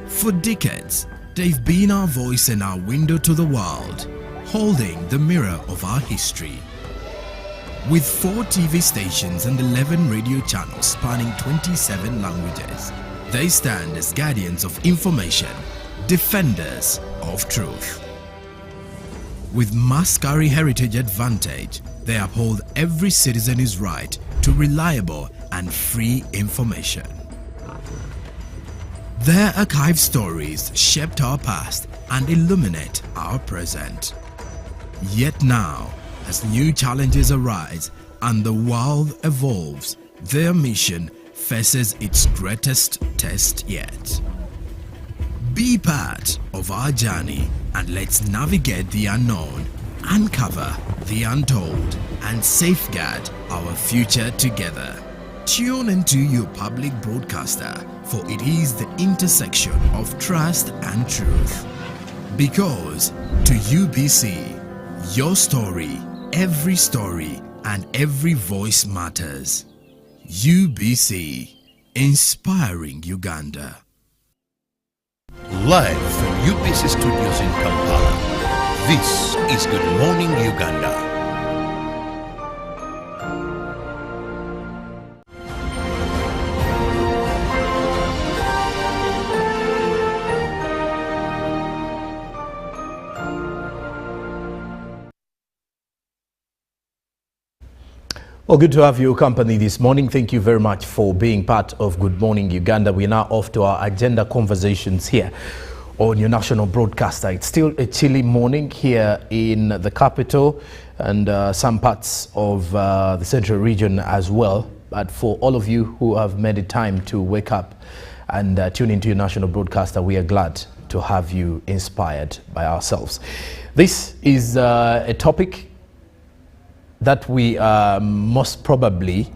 For decades, they've been our voice and our window to the world, holding the mirror of our history. With 4 TV stations and 11 radio channels spanning 27 languages, they stand as guardians of information, defenders of truth. With Makerere Heritage Advantage, they uphold every citizen's right to reliable and free information. Their archived stories shaped our past and illuminate our present. Yet now, as new challenges arise and the world evolves, their mission faces its greatest test yet. Be part of our journey and let's navigate the unknown, uncover the untold, and safeguard our future together. Tune into your public broadcaster, for it is the intersection of trust and truth. Because to UBC, your story, and every voice matters. UBC, inspiring Uganda. Live from UBC Studios in Kampala, this is Good Morning Uganda. Well, good to have your company this morning. Thank you very much for being part of Good Morning Uganda. We're now off to our agenda conversations here on your national broadcaster. It's still a chilly morning here in the capital and some parts of the central region as well. But for all of you who have made it time to wake up and tune into your national broadcaster, we are glad to have you inspired by ourselves. This is a topic that we are most probably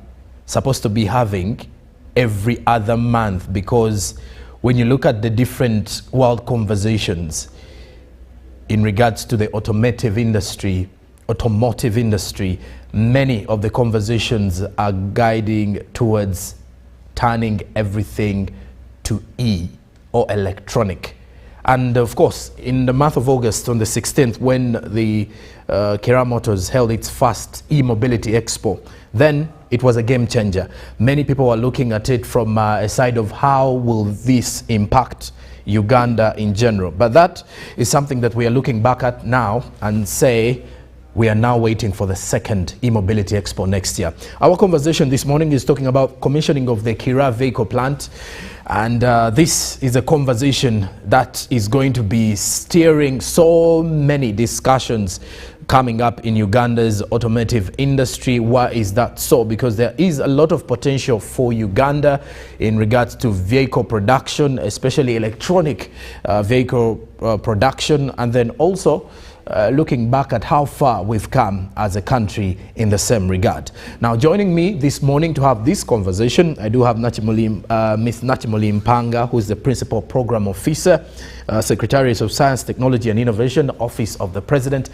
supposed to be having every other month, because when you look at the different world conversations in regards to the automotive industry, many of the conversations are guiding towards turning everything to E or electronic. And of course, in the month of August, on the 16th, when the Kira Motors held its first e-mobility expo, then it was a game changer. Many people were looking at it from a side of how will this impact Uganda in general. But that is something that we are looking back at now and say we are now waiting for the second e-mobility expo next year. Our conversation this morning is talking about commissioning of the Kira vehicle plant. And this is a conversation that is going to be steering so many discussions coming up in Uganda's automotive industry. Why is that so? Because there is a lot of potential for Uganda in regards to vehicle production, especially electronic vehicle production, and then also looking back at how far we've come as a country in the same regard. Now, joining me this morning to have this conversation, I do have Miss Nachimoli Mpanga, who is the Principal Program Officer, Secretariat of Science, Technology and Innovation, Office of the President,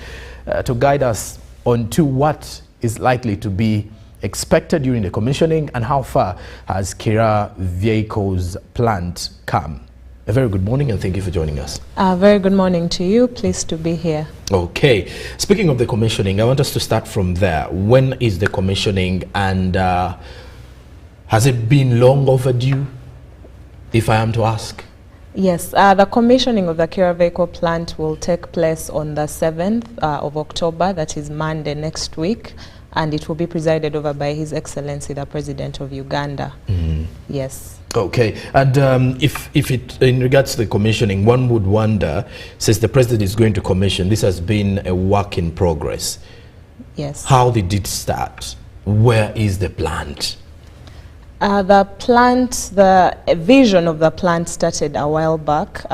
to guide us on to what is likely to be expected during the commissioning and how far has Kira Vehicles plant come. A very good morning and thank you for joining us. Very good morning to you. Pleased to be here. Okay. Speaking of the commissioning, I want us to start from there. When is the commissioning, and has it been long overdue, if I am to ask? Yes, the commissioning of the Kira vehicle plant will take place on the 7th of October, that is Monday next week, and it will be presided over by His Excellency the President of Uganda. Yes. Okay, and if it, in regards to the commissioning, one would wonder, since the President is going to commission, this has been a work in progress. Yes. How did it start? Where is the plant? The vision of the plant started a while back,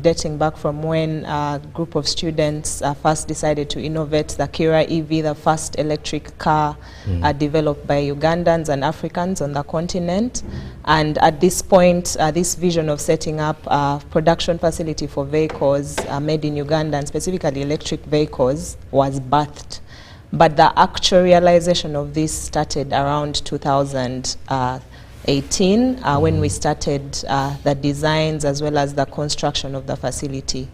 dating back from when a group of students first decided to innovate the Kira EV, the first electric car developed by Ugandans and Africans on the continent. And at this point, this vision of setting up a production facility for vehicles made in Uganda, and specifically electric vehicles, was birthed. But the actual realization of this started around 2013 2018 when we started the designs as well as the construction of the facility.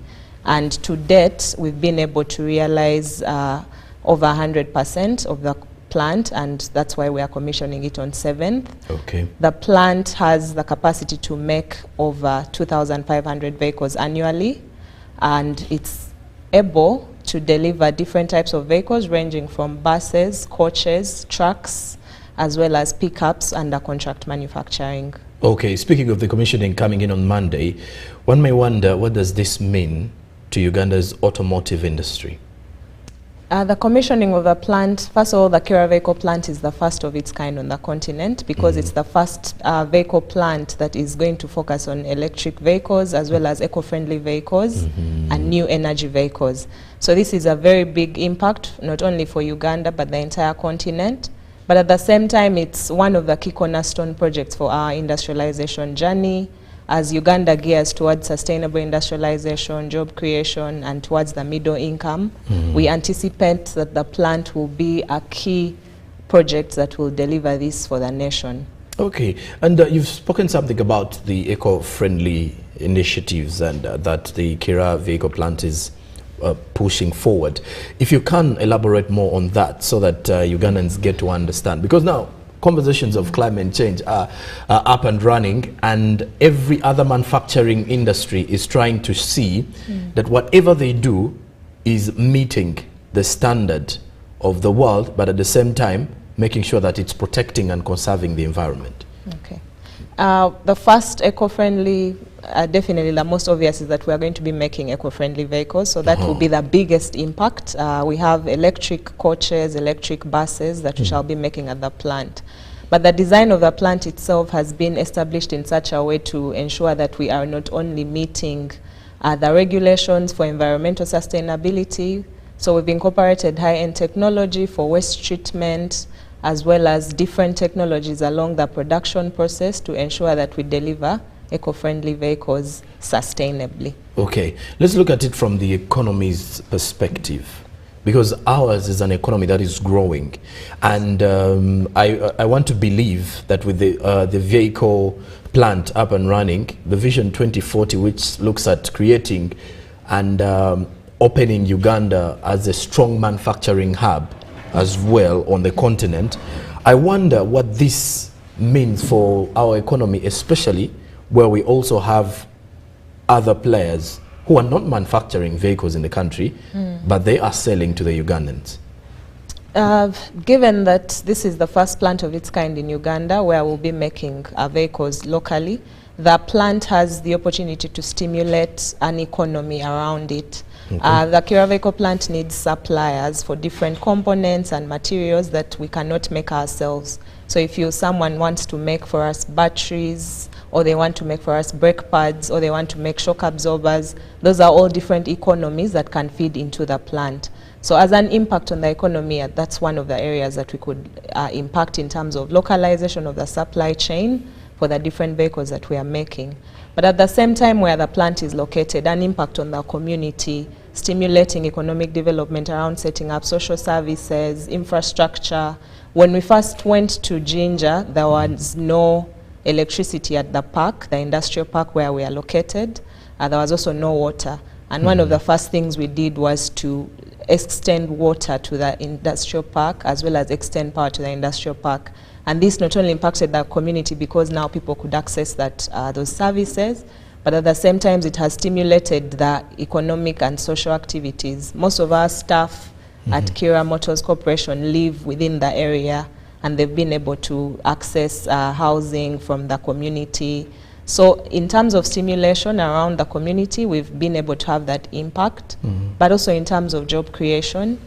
And to date, we've been able to realize over 100% of the plant, and that's why we are commissioning it on 7th. Okay. The plant has the capacity to make over 2,500 vehicles annually, and it's able to deliver different types of vehicles ranging from buses, coaches, trucks, as well as pickups under contract manufacturing. Okay, speaking of the commissioning coming in on Monday, one may wonder, what does this mean to Uganda's automotive industry? The commissioning of the plant, first of all, the Kira vehicle plant is the first of its kind on the continent because it's the first vehicle plant that is going to focus on electric vehicles as well as eco-friendly vehicles and new energy vehicles. So this is a very big impact, not only for Uganda, but the entire continent. But at the same time, it's one of the key cornerstone projects for our industrialization journey. As Uganda gears towards sustainable industrialization, job creation, and towards the middle income, we anticipate that the plant will be a key project that will deliver this for the nation. Okay, and you've spoken something about the eco-friendly initiatives and that the Kira vehicle plant is pushing forward. If you can elaborate more on that so that Ugandans get to understand, because now conversations of climate change are up and running, and every other manufacturing industry is trying to see that whatever they do is meeting the standard of the world, but at the same time making sure that it's protecting and conserving the environment. Okay. The first eco-friendly, definitely the most obvious, is that we are going to be making eco-friendly vehicles, so that will be the biggest impact. We have electric coaches, electric buses that we shall be making at the plant. But the design of the plant itself has been established in such a way to ensure that we are not only meeting the regulations for environmental sustainability, so we've incorporated high-end technology for waste treatment, as well as different technologies along the production process to ensure that we deliver eco-friendly vehicles sustainably. Okay, let's look at it from the economy's perspective, because ours is an economy that is growing, and I want to believe that with the vehicle plant up and running, the Vision 2040, which looks at creating and opening Uganda as a strong manufacturing hub as well on the continent, I wonder what this means for our economy, especially where we also have other players who are not manufacturing vehicles in the country, but they are selling to the Ugandans. Given that this is the first plant of its kind in Uganda where we'll be making vehicles locally, the plant has the opportunity to stimulate an economy around it. The Kira vehicle plant needs suppliers for different components and materials that we cannot make ourselves. So if someone wants to make for us batteries, or they want to make for us brake pads, or they want to make shock absorbers, those are all different economies that can feed into the plant. So as an impact on the economy, that's one of the areas that we could impact in terms of localization of the supply chain for the different vehicles that we are making. But at the same time, where the plant is located, an impact on the community, stimulating economic development around setting up social services, infrastructure. When we first went to Jinja, there was no electricity at the park, the industrial park where we are located. There was also no water. And one of the first things we did was to extend water to the industrial park as well as extend power to the industrial park. And this not only impacted the community because now people could access those services, but at the same time it has stimulated the economic and social activities. Most of our staff at Kira Motors Corporation live within the area, and they've been able to access housing from the community. So in terms of stimulation around the community, we've been able to have that impact, but also in terms of job creation.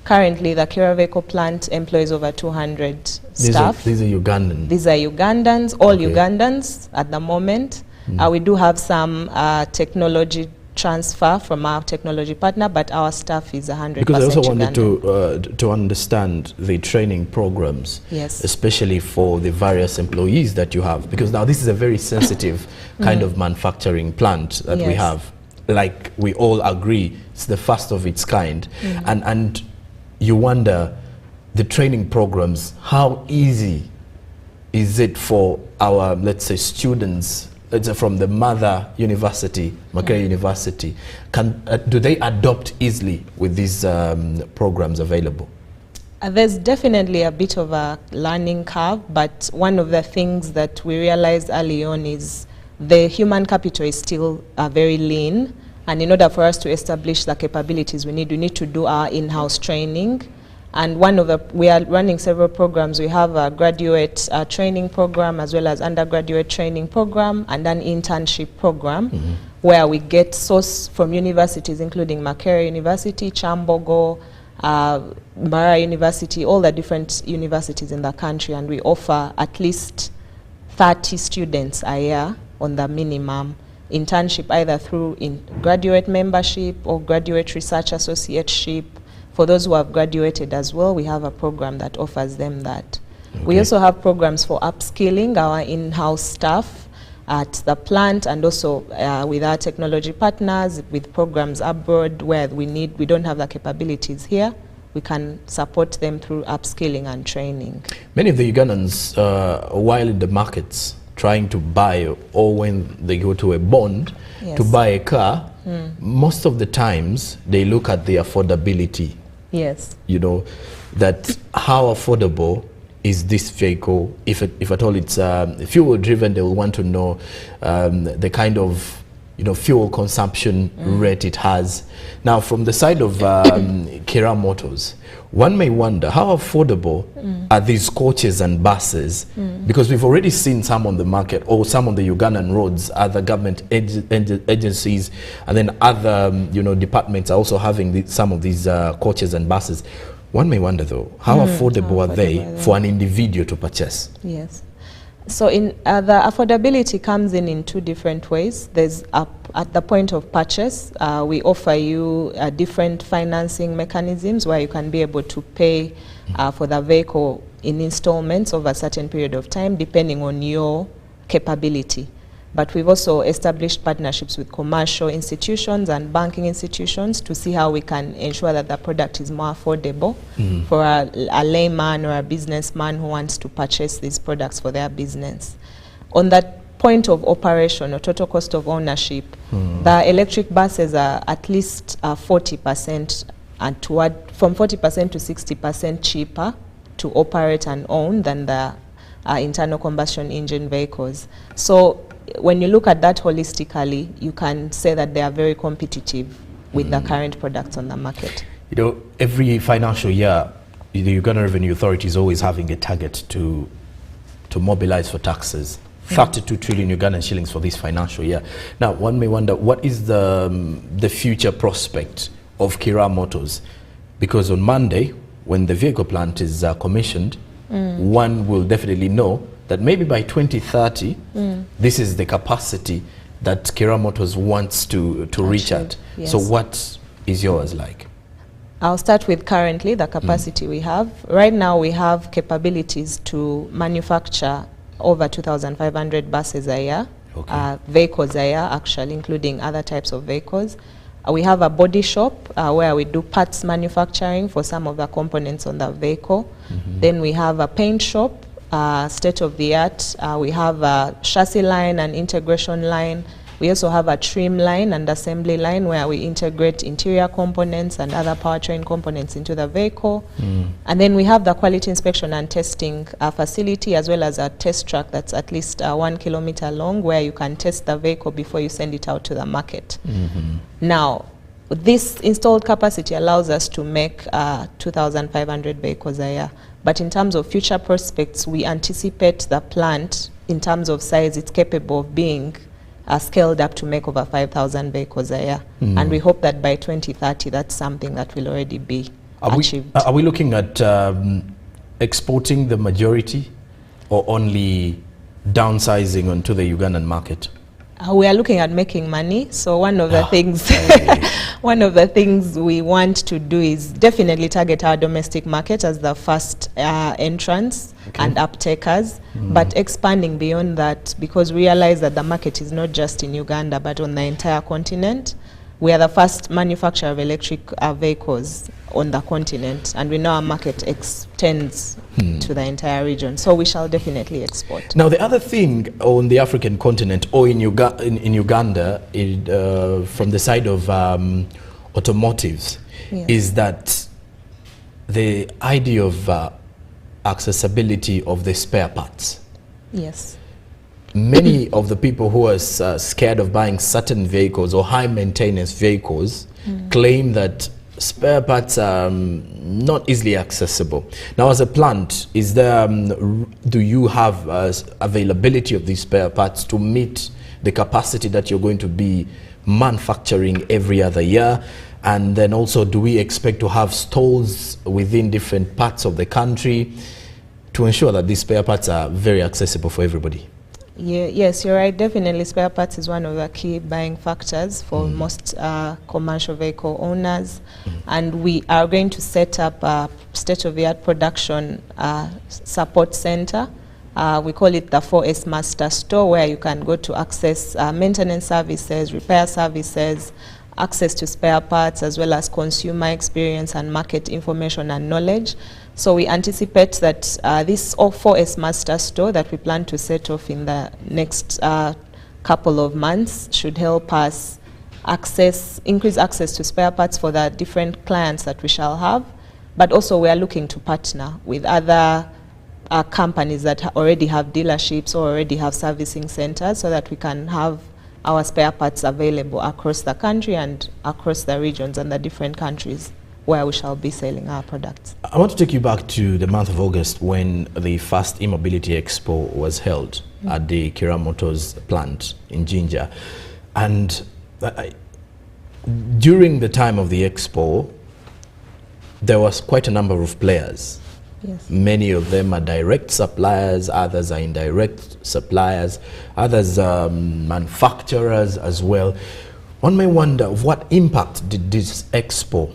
Currently, the Kira vehicle plant employs over 200 staff. These are Ugandans? These are Ugandans, all Ugandans at the moment. We do have some technology transfer from our technology partner, but our staff is 100% Because I also Ugandan. wanted to understand the training programs, Yes. especially for the various employees that you have, because now this is a very sensitive kind of manufacturing plant that we Yes. have. Like we all agree, it's the first of its kind, and you wonder the training programs, how easy is it for our, let's say, students, let's say from the mother university, Makerere University, do they adopt easily with these programs available? There's definitely a bit of a learning curve, but one of the things that we realized early on is the human capital is still very lean, and in order for us to establish the capabilities we need to do our in-house training. And we are running several programs. We have a graduate training program as well as undergraduate training program and an internship program where we get source from universities including Makerere University, Chambogo, Mara University, all the different universities in the country, and we offer at least 30 students a year on the minimum internship, either through graduate membership or graduate research associateship. For those who have graduated as well, we have a program that offers them that. Okay. We also have programs for upskilling our in-house staff at the plant, and also with our technology partners, with programs abroad where we don't have the capabilities here. We can support them through upskilling and training. Many of the Ugandans, while in the markets trying to buy, or when they go to a bond to buy a car, most of the times they look at the affordability. Yes. You know, that how affordable is this vehicle? If at all it's fuel driven, they will want to know the kind of fuel consumption rate it has. Now, from the side of Kira Motors, one may wonder how affordable are these coaches and buses, because we've already seen some on the market, or some on the Ugandan roads, other government agencies, and then other departments are also having some of these coaches and buses. One may wonder though, how affordable are they for an individual to purchase? Yes. So the affordability comes in two different ways. There's at the point of purchase, we offer you different financing mechanisms where you can be able to pay for the vehicle in installments over a certain period of time depending on your capability. But we've also established partnerships with commercial institutions and banking institutions to see how we can ensure that the product is more affordable for a layman or a businessman who wants to purchase these products for their business. On that point of operation or total cost of ownership, the electric buses are at least 40% and from 40% to 60% cheaper to operate and own than the internal combustion engine vehicles. So when you look at that holistically, you can say that they are very competitive with the current products on the market. Every financial year, the Uganda Revenue Authority is always having a target to mobilize for taxes. 32 trillion Ugandan shillings for this financial year. Now, one may wonder, what is the future prospect of Kira Motors? Because on Monday, when the vehicle plant is commissioned, one will definitely know that maybe by 2030, this is the capacity that Kira Motors wants to reach at. Yes. So what is yours like? I'll start with currently the capacity we have. Right now we have capabilities to manufacture over 2,500 buses a year, vehicles a year actually, including other types of vehicles. We have a body shop where we do parts manufacturing for some of the components on the vehicle. Then we have a paint shop, state of the art. We have a chassis line and integration line. We also have a trim line and assembly line where we integrate interior components and other powertrain components into the vehicle. And then we have the quality inspection and testing facility, as well as a test track that's at least 1 kilometer long, where you can test the vehicle before you send it out to the market. Now, this installed capacity allows us to make 2,500 vehicles a year. But in terms of future prospects, we anticipate the plant, in terms of size, it's capable of being scaled up to make over 5,000 vehicles a year. And we hope that by 2030, that's something that will already be achieved. Are we looking at exporting the majority, or only downsizing onto the Ugandan market? We are looking at making money. So one of the things one of the things we want to do is definitely target our domestic market as the first entrance and uptakers, but expanding beyond that, because we realize that the market is not just in Uganda but on the entire continent. We are the first manufacturer of electric vehicles on the continent, and we know our market extends to the entire region. So we shall definitely export. Now, the other thing on the African continent or in Uganda, from the side of automotives, is that the idea of accessibility of the spare parts. Yes. Many of the people who are scared of buying certain vehicles or high maintenance vehicles claim that spare parts are not easily accessible. Now, as a plant, is there, do you have availability of these spare parts to meet the capacity that you're going to be manufacturing every other year? And then also, do we expect to have stalls within different parts of the country to ensure that these spare parts are very accessible for everybody? Yes, you're right. Definitely, spare parts is one of the key buying factors for most commercial vehicle owners. And we are going to set up a state-of-the-art production support center. We call it the 4S Master Store, where you can go to access maintenance services, repair services, access to spare parts, as well as consumer experience and market information and knowledge. So we anticipate that this 4S Master Store that we plan to set off in the next couple of months should help us increase access to spare parts for the different clients that we shall have. But also we are looking to partner with other companies that already have dealerships or already have servicing centers, so that we can have our spare parts available across the country and across the regions and the different countries where we shall be selling our products. I want to take you back to the month of August when the first e-mobility expo was held at the Kira Motors plant in Jinja. And during the time of the expo, there was quite a number of players. Yes. Many of them are direct suppliers, others are indirect suppliers, others are manufacturers as well. One may wonder, what impact did this expo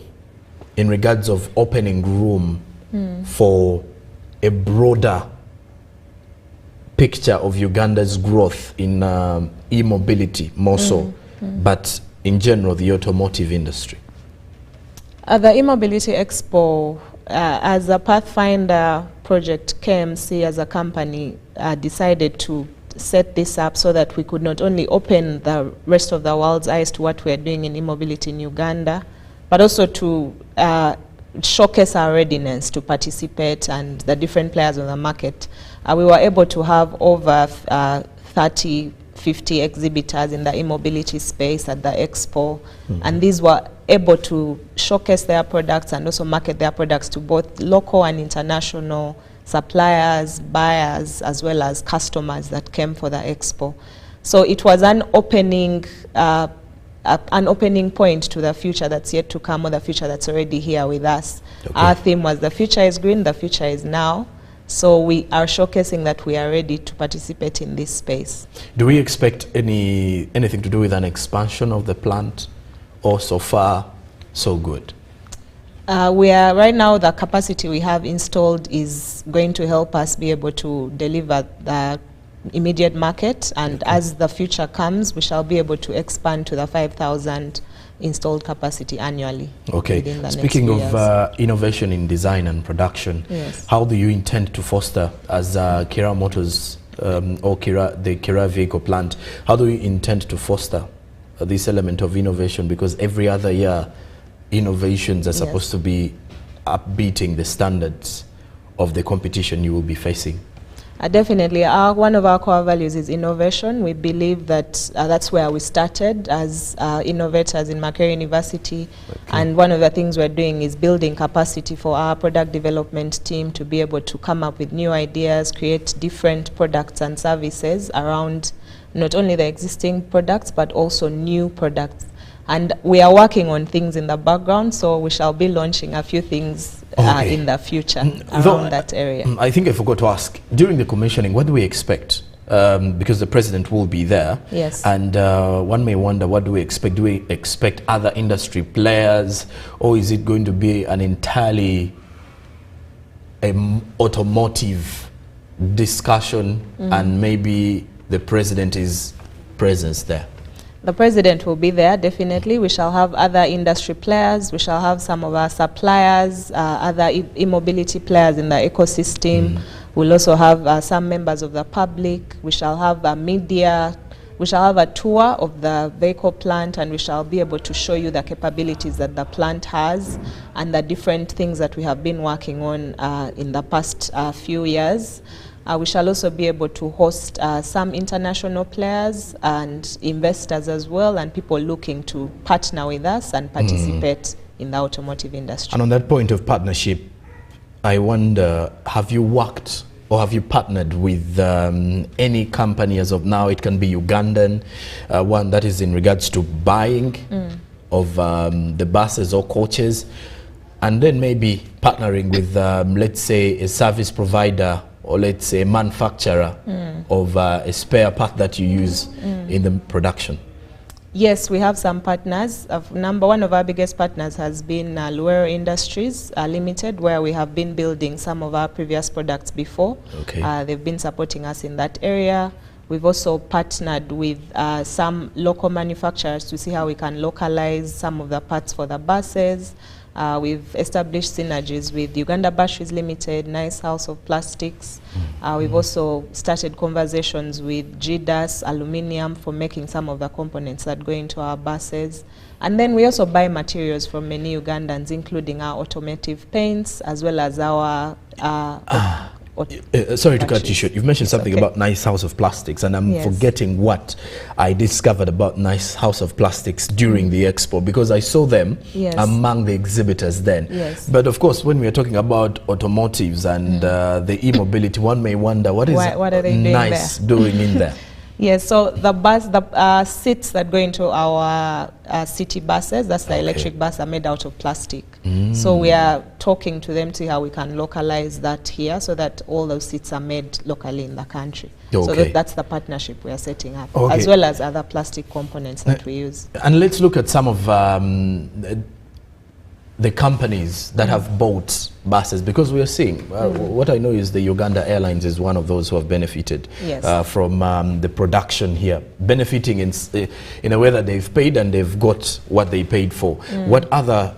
in regards of opening room for a broader picture of Uganda's growth in e-mobility more so, but in general the automotive industry? The e-mobility expo, as a Pathfinder project, KMC as a company decided to set this up so that we could not only open the rest of the world's eyes to what we are doing in e-mobility in Uganda, but also to showcase our readiness to participate and the different players on the market. We were able to have over 50 exhibitors in the e-mobility space at the expo, and these were able to showcase their products and also market their products to both local and international suppliers, buyers, as well as customers that came for the expo. So it was an opening point to the future that's yet to come, or the future that's already here with us. Okay. Our theme was the future is green, the future is now. So we are showcasing that we are ready to participate in this space. Do we expect anything to do with an expansion of the plant, or so far so good? We are right now, the capacity we have installed is going to help us be able to deliver the immediate market, and as the future comes, we shall be able to expand to the 5,000 installed capacity annually. Okay. Speaking of innovation in design and production, how do you intend to foster, as Kira Motors or the Kira vehicle plant, how do you intend to foster this element of innovation? Because every other year, innovations are supposed to be upbeating the standards of the competition you will be facing. Definitely. One of our core values is innovation. We believe that that's where we started as innovators in Makerere University. Okay. And one of the things we're doing is building capacity for our product development team to be able to come up with new ideas, create different products and services around not only the existing products, but also new products. And we are working on things in the background, so we shall be launching a few things in the future around that area. I think I forgot to ask, during the commissioning, what do we expect? Because the president will be there. Yes. And one may wonder, what do we expect? Do we expect other industry players, or is it going to be an entirely automotive discussion and maybe the president is presence there? The president will be there, definitely. We shall have other industry players. We shall have some of our suppliers, other e-mobility players in the ecosystem. We'll also have some members of the public. We shall have media. We shall have a tour of the vehicle plant, and we shall be able to show you the capabilities that the plant has and the different things that we have been working on in the past few years. We shall also be able to host some international players and investors as well, and people looking to partner with us and participate in the automotive industry. And on that point of partnership, I wonder, have you worked or have you partnered with any company as of now? It can be Ugandan, one that is in regards to buying of the buses or coaches, and then maybe partnering with, let's say, a service provider, or let's say a manufacturer of a spare part that you use in the production. Yes, we have some partners. One of our biggest partners has been Luero Industries Limited, where we have been building some of our previous products before. Okay. They've been supporting us in that area. We've also partnered with some local manufacturers to see how we can localize some of the parts for the buses. We've established synergies with Uganda Batteries Limited, Nice House of Plastics. We've also started conversations with GDAS Aluminium for making some of the components that go into our buses. And then we also buy materials from many Ugandans, including our automotive paints, as well as our sorry to cut you short. You've mentioned something about Nice House of Plastics, and I'm forgetting what I discovered about Nice House of Plastics during the expo, because I saw them among the exhibitors then. But of course, when we are talking about automotives and the e-mobility, one may wonder, what is Nice doing in there? Yes, so the seats that go into our city buses, that's the electric bus, are made out of plastic. So we are talking to them to see how we can localize that here so that all those seats are made locally in the country. So that's the partnership we are setting up, as well as other plastic components that we use. And let's look at some of the companies that have bought buses, because we are seeing, what I know is the Uganda Airlines is one of those who have benefited from the production here, benefiting in a way that they've paid and they've got what they paid for. What other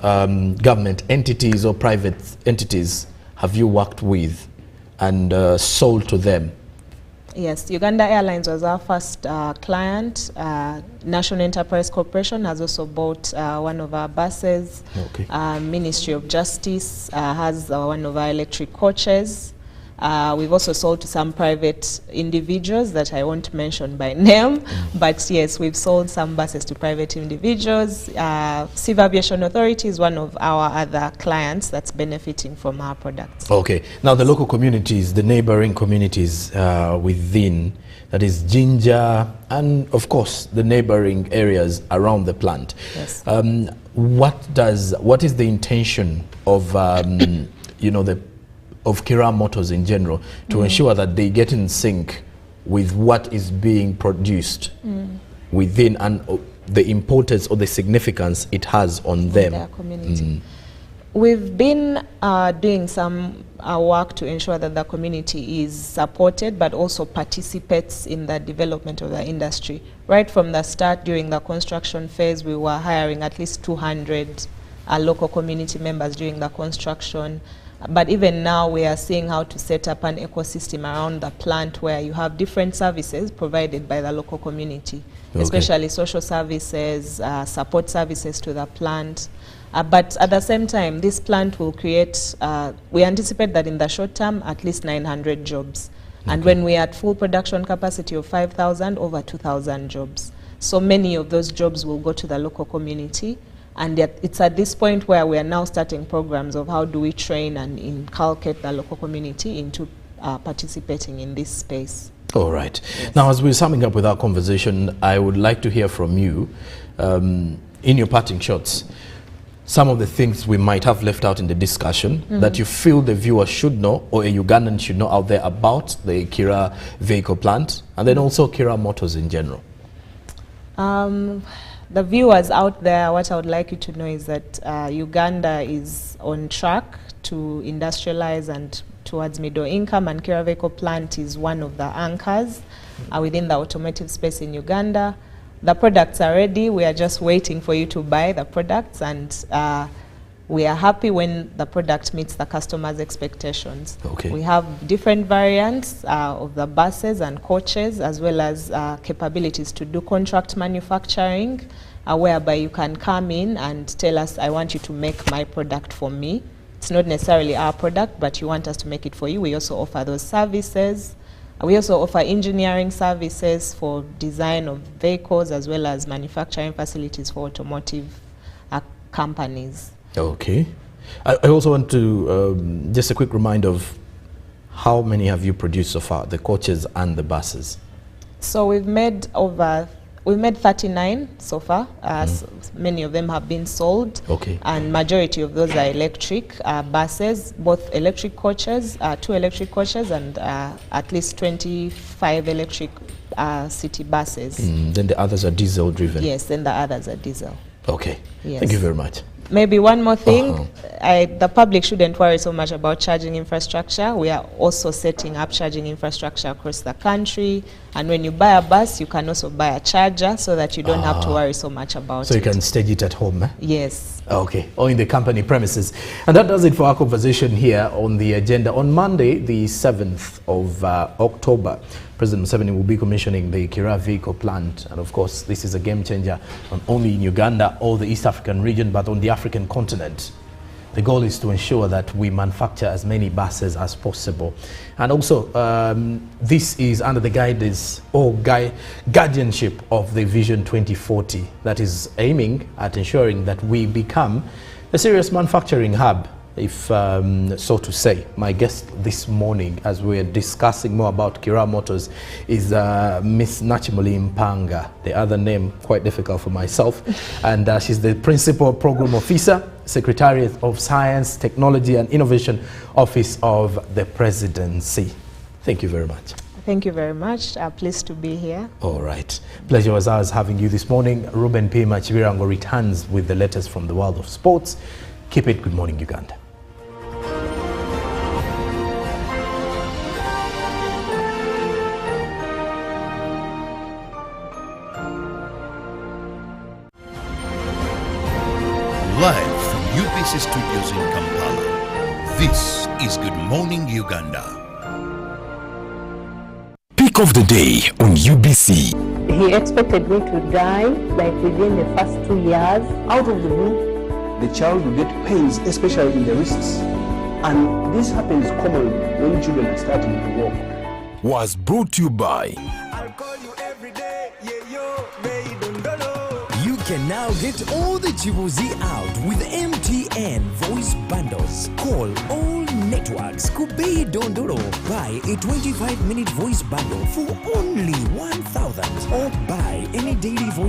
government entities or private entities have you worked with and sold to them? Yes, Uganda Airlines was our first client. National Enterprise Corporation has also bought one of our buses. Ministry of Justice has one of our electric coaches. We've also sold to some private individuals that I won't mention by name, but yes, we've sold some buses to private individuals. Civil Aviation Authority is one of our other clients that's benefiting from our products. Okay, now the local communities, the neighboring communities within, that is Jinja, and of course the neighboring areas around the plant. Yes. What is the intention of of Kira Motors in general to ensure that they get in sync with what is being produced within, and the importance or the significance it has on them? Their community. We've been doing some work to ensure that the community is supported but also participates in the development of the industry. Right from the start, during the construction phase, we were hiring at least 200 local community members during the construction. But even now, we are seeing how to set up an ecosystem around the plant where you have different services provided by the local community, especially social services, support services to the plant. But at the same time, this plant will create, we anticipate that in the short term, at least 900 jobs. And when we are at full production capacity of 5,000, over 2,000 jobs. So many of those jobs will go to the local community. And yet it's at this point where we are now starting programs of how do we train and inculcate the local community into participating in this space. All right. Yes. Now, as we're summing up with our conversation, I would like to hear from you, in your parting shots, some of the things we might have left out in the discussion that you feel the viewer should know, or a Ugandan should know out there about the Kira vehicle plant, and then also Kira Motors in general. The viewers out there, what I would like you to know is that Uganda is on track to industrialize and towards middle income, and Kira vehicle plant is one of the anchors within the automotive space in Uganda. The products are ready. We are just waiting for you to buy the products, and we are happy when the product meets the customer's expectations. Okay. We have different variants of the buses and coaches, as well as capabilities to do contract manufacturing, whereby you can come in and tell us, I want you to make my product for me. It's not necessarily our product, but you want us to make it for you. We also offer those services. We also offer engineering services for design of vehicles, as well as manufacturing facilities for automotive companies. Okay. I also want to, just a quick reminder of how many have you produced so far, the coaches and the buses? So we've made 39 so far. Many of them have been sold. Okay. And majority of those are electric buses, both electric coaches, 2 electric coaches, and at least 25 electric city buses. Then the others are diesel driven? Yes, then the others are diesel. Okay. Yes. Thank you very much. Maybe one more thing, the public shouldn't worry so much about charging infrastructure. We are also setting up charging infrastructure across the country. And when you buy a bus, you can also buy a charger, so that you don't have to worry so much about it. So you can stage it at home, eh? Yes. Okay, or in the company premises. And that does it for our conversation here on the agenda. On Monday, the 7th of October, President Museveni will be commissioning the Kira vehicle plant. And of course, this is a game changer, not only in Uganda or the East African region, but on the African continent. The goal is to ensure that we manufacture as many buses as possible. And also, this is under the guidance or guardianship of the Vision 2040 that is aiming at ensuring that we become a serious manufacturing hub, if so to say. My guest this morning, as we're discussing more about Kira Motors, is Miss Nachimuli Mpanga, the other name quite difficult for myself. And she's the Principal Program Officer, Secretariat of Science, Technology and Innovation Office of the Presidency. Thank you very much. Thank you very much. Pleased to be here. All right. Pleasure was ours having you this morning. Ruben P. Machibirango returns with the latest from the world of sports. Keep it. Good morning, Uganda. Live from UBC Studios in Kampala, this is Good Morning Uganda. Pick of the day on UBC. He expected me to die like within the first 2 years. Out of the blue, the child will get pains, especially in the wrists. And this happens commonly when children are starting to walk. Was brought to you by You can now get all the Chibuzi out with MTN voice bundles. Call all networks. Kubei Dondoro. Buy a 25-minute voice bundle for only 1,000 or buy any daily voice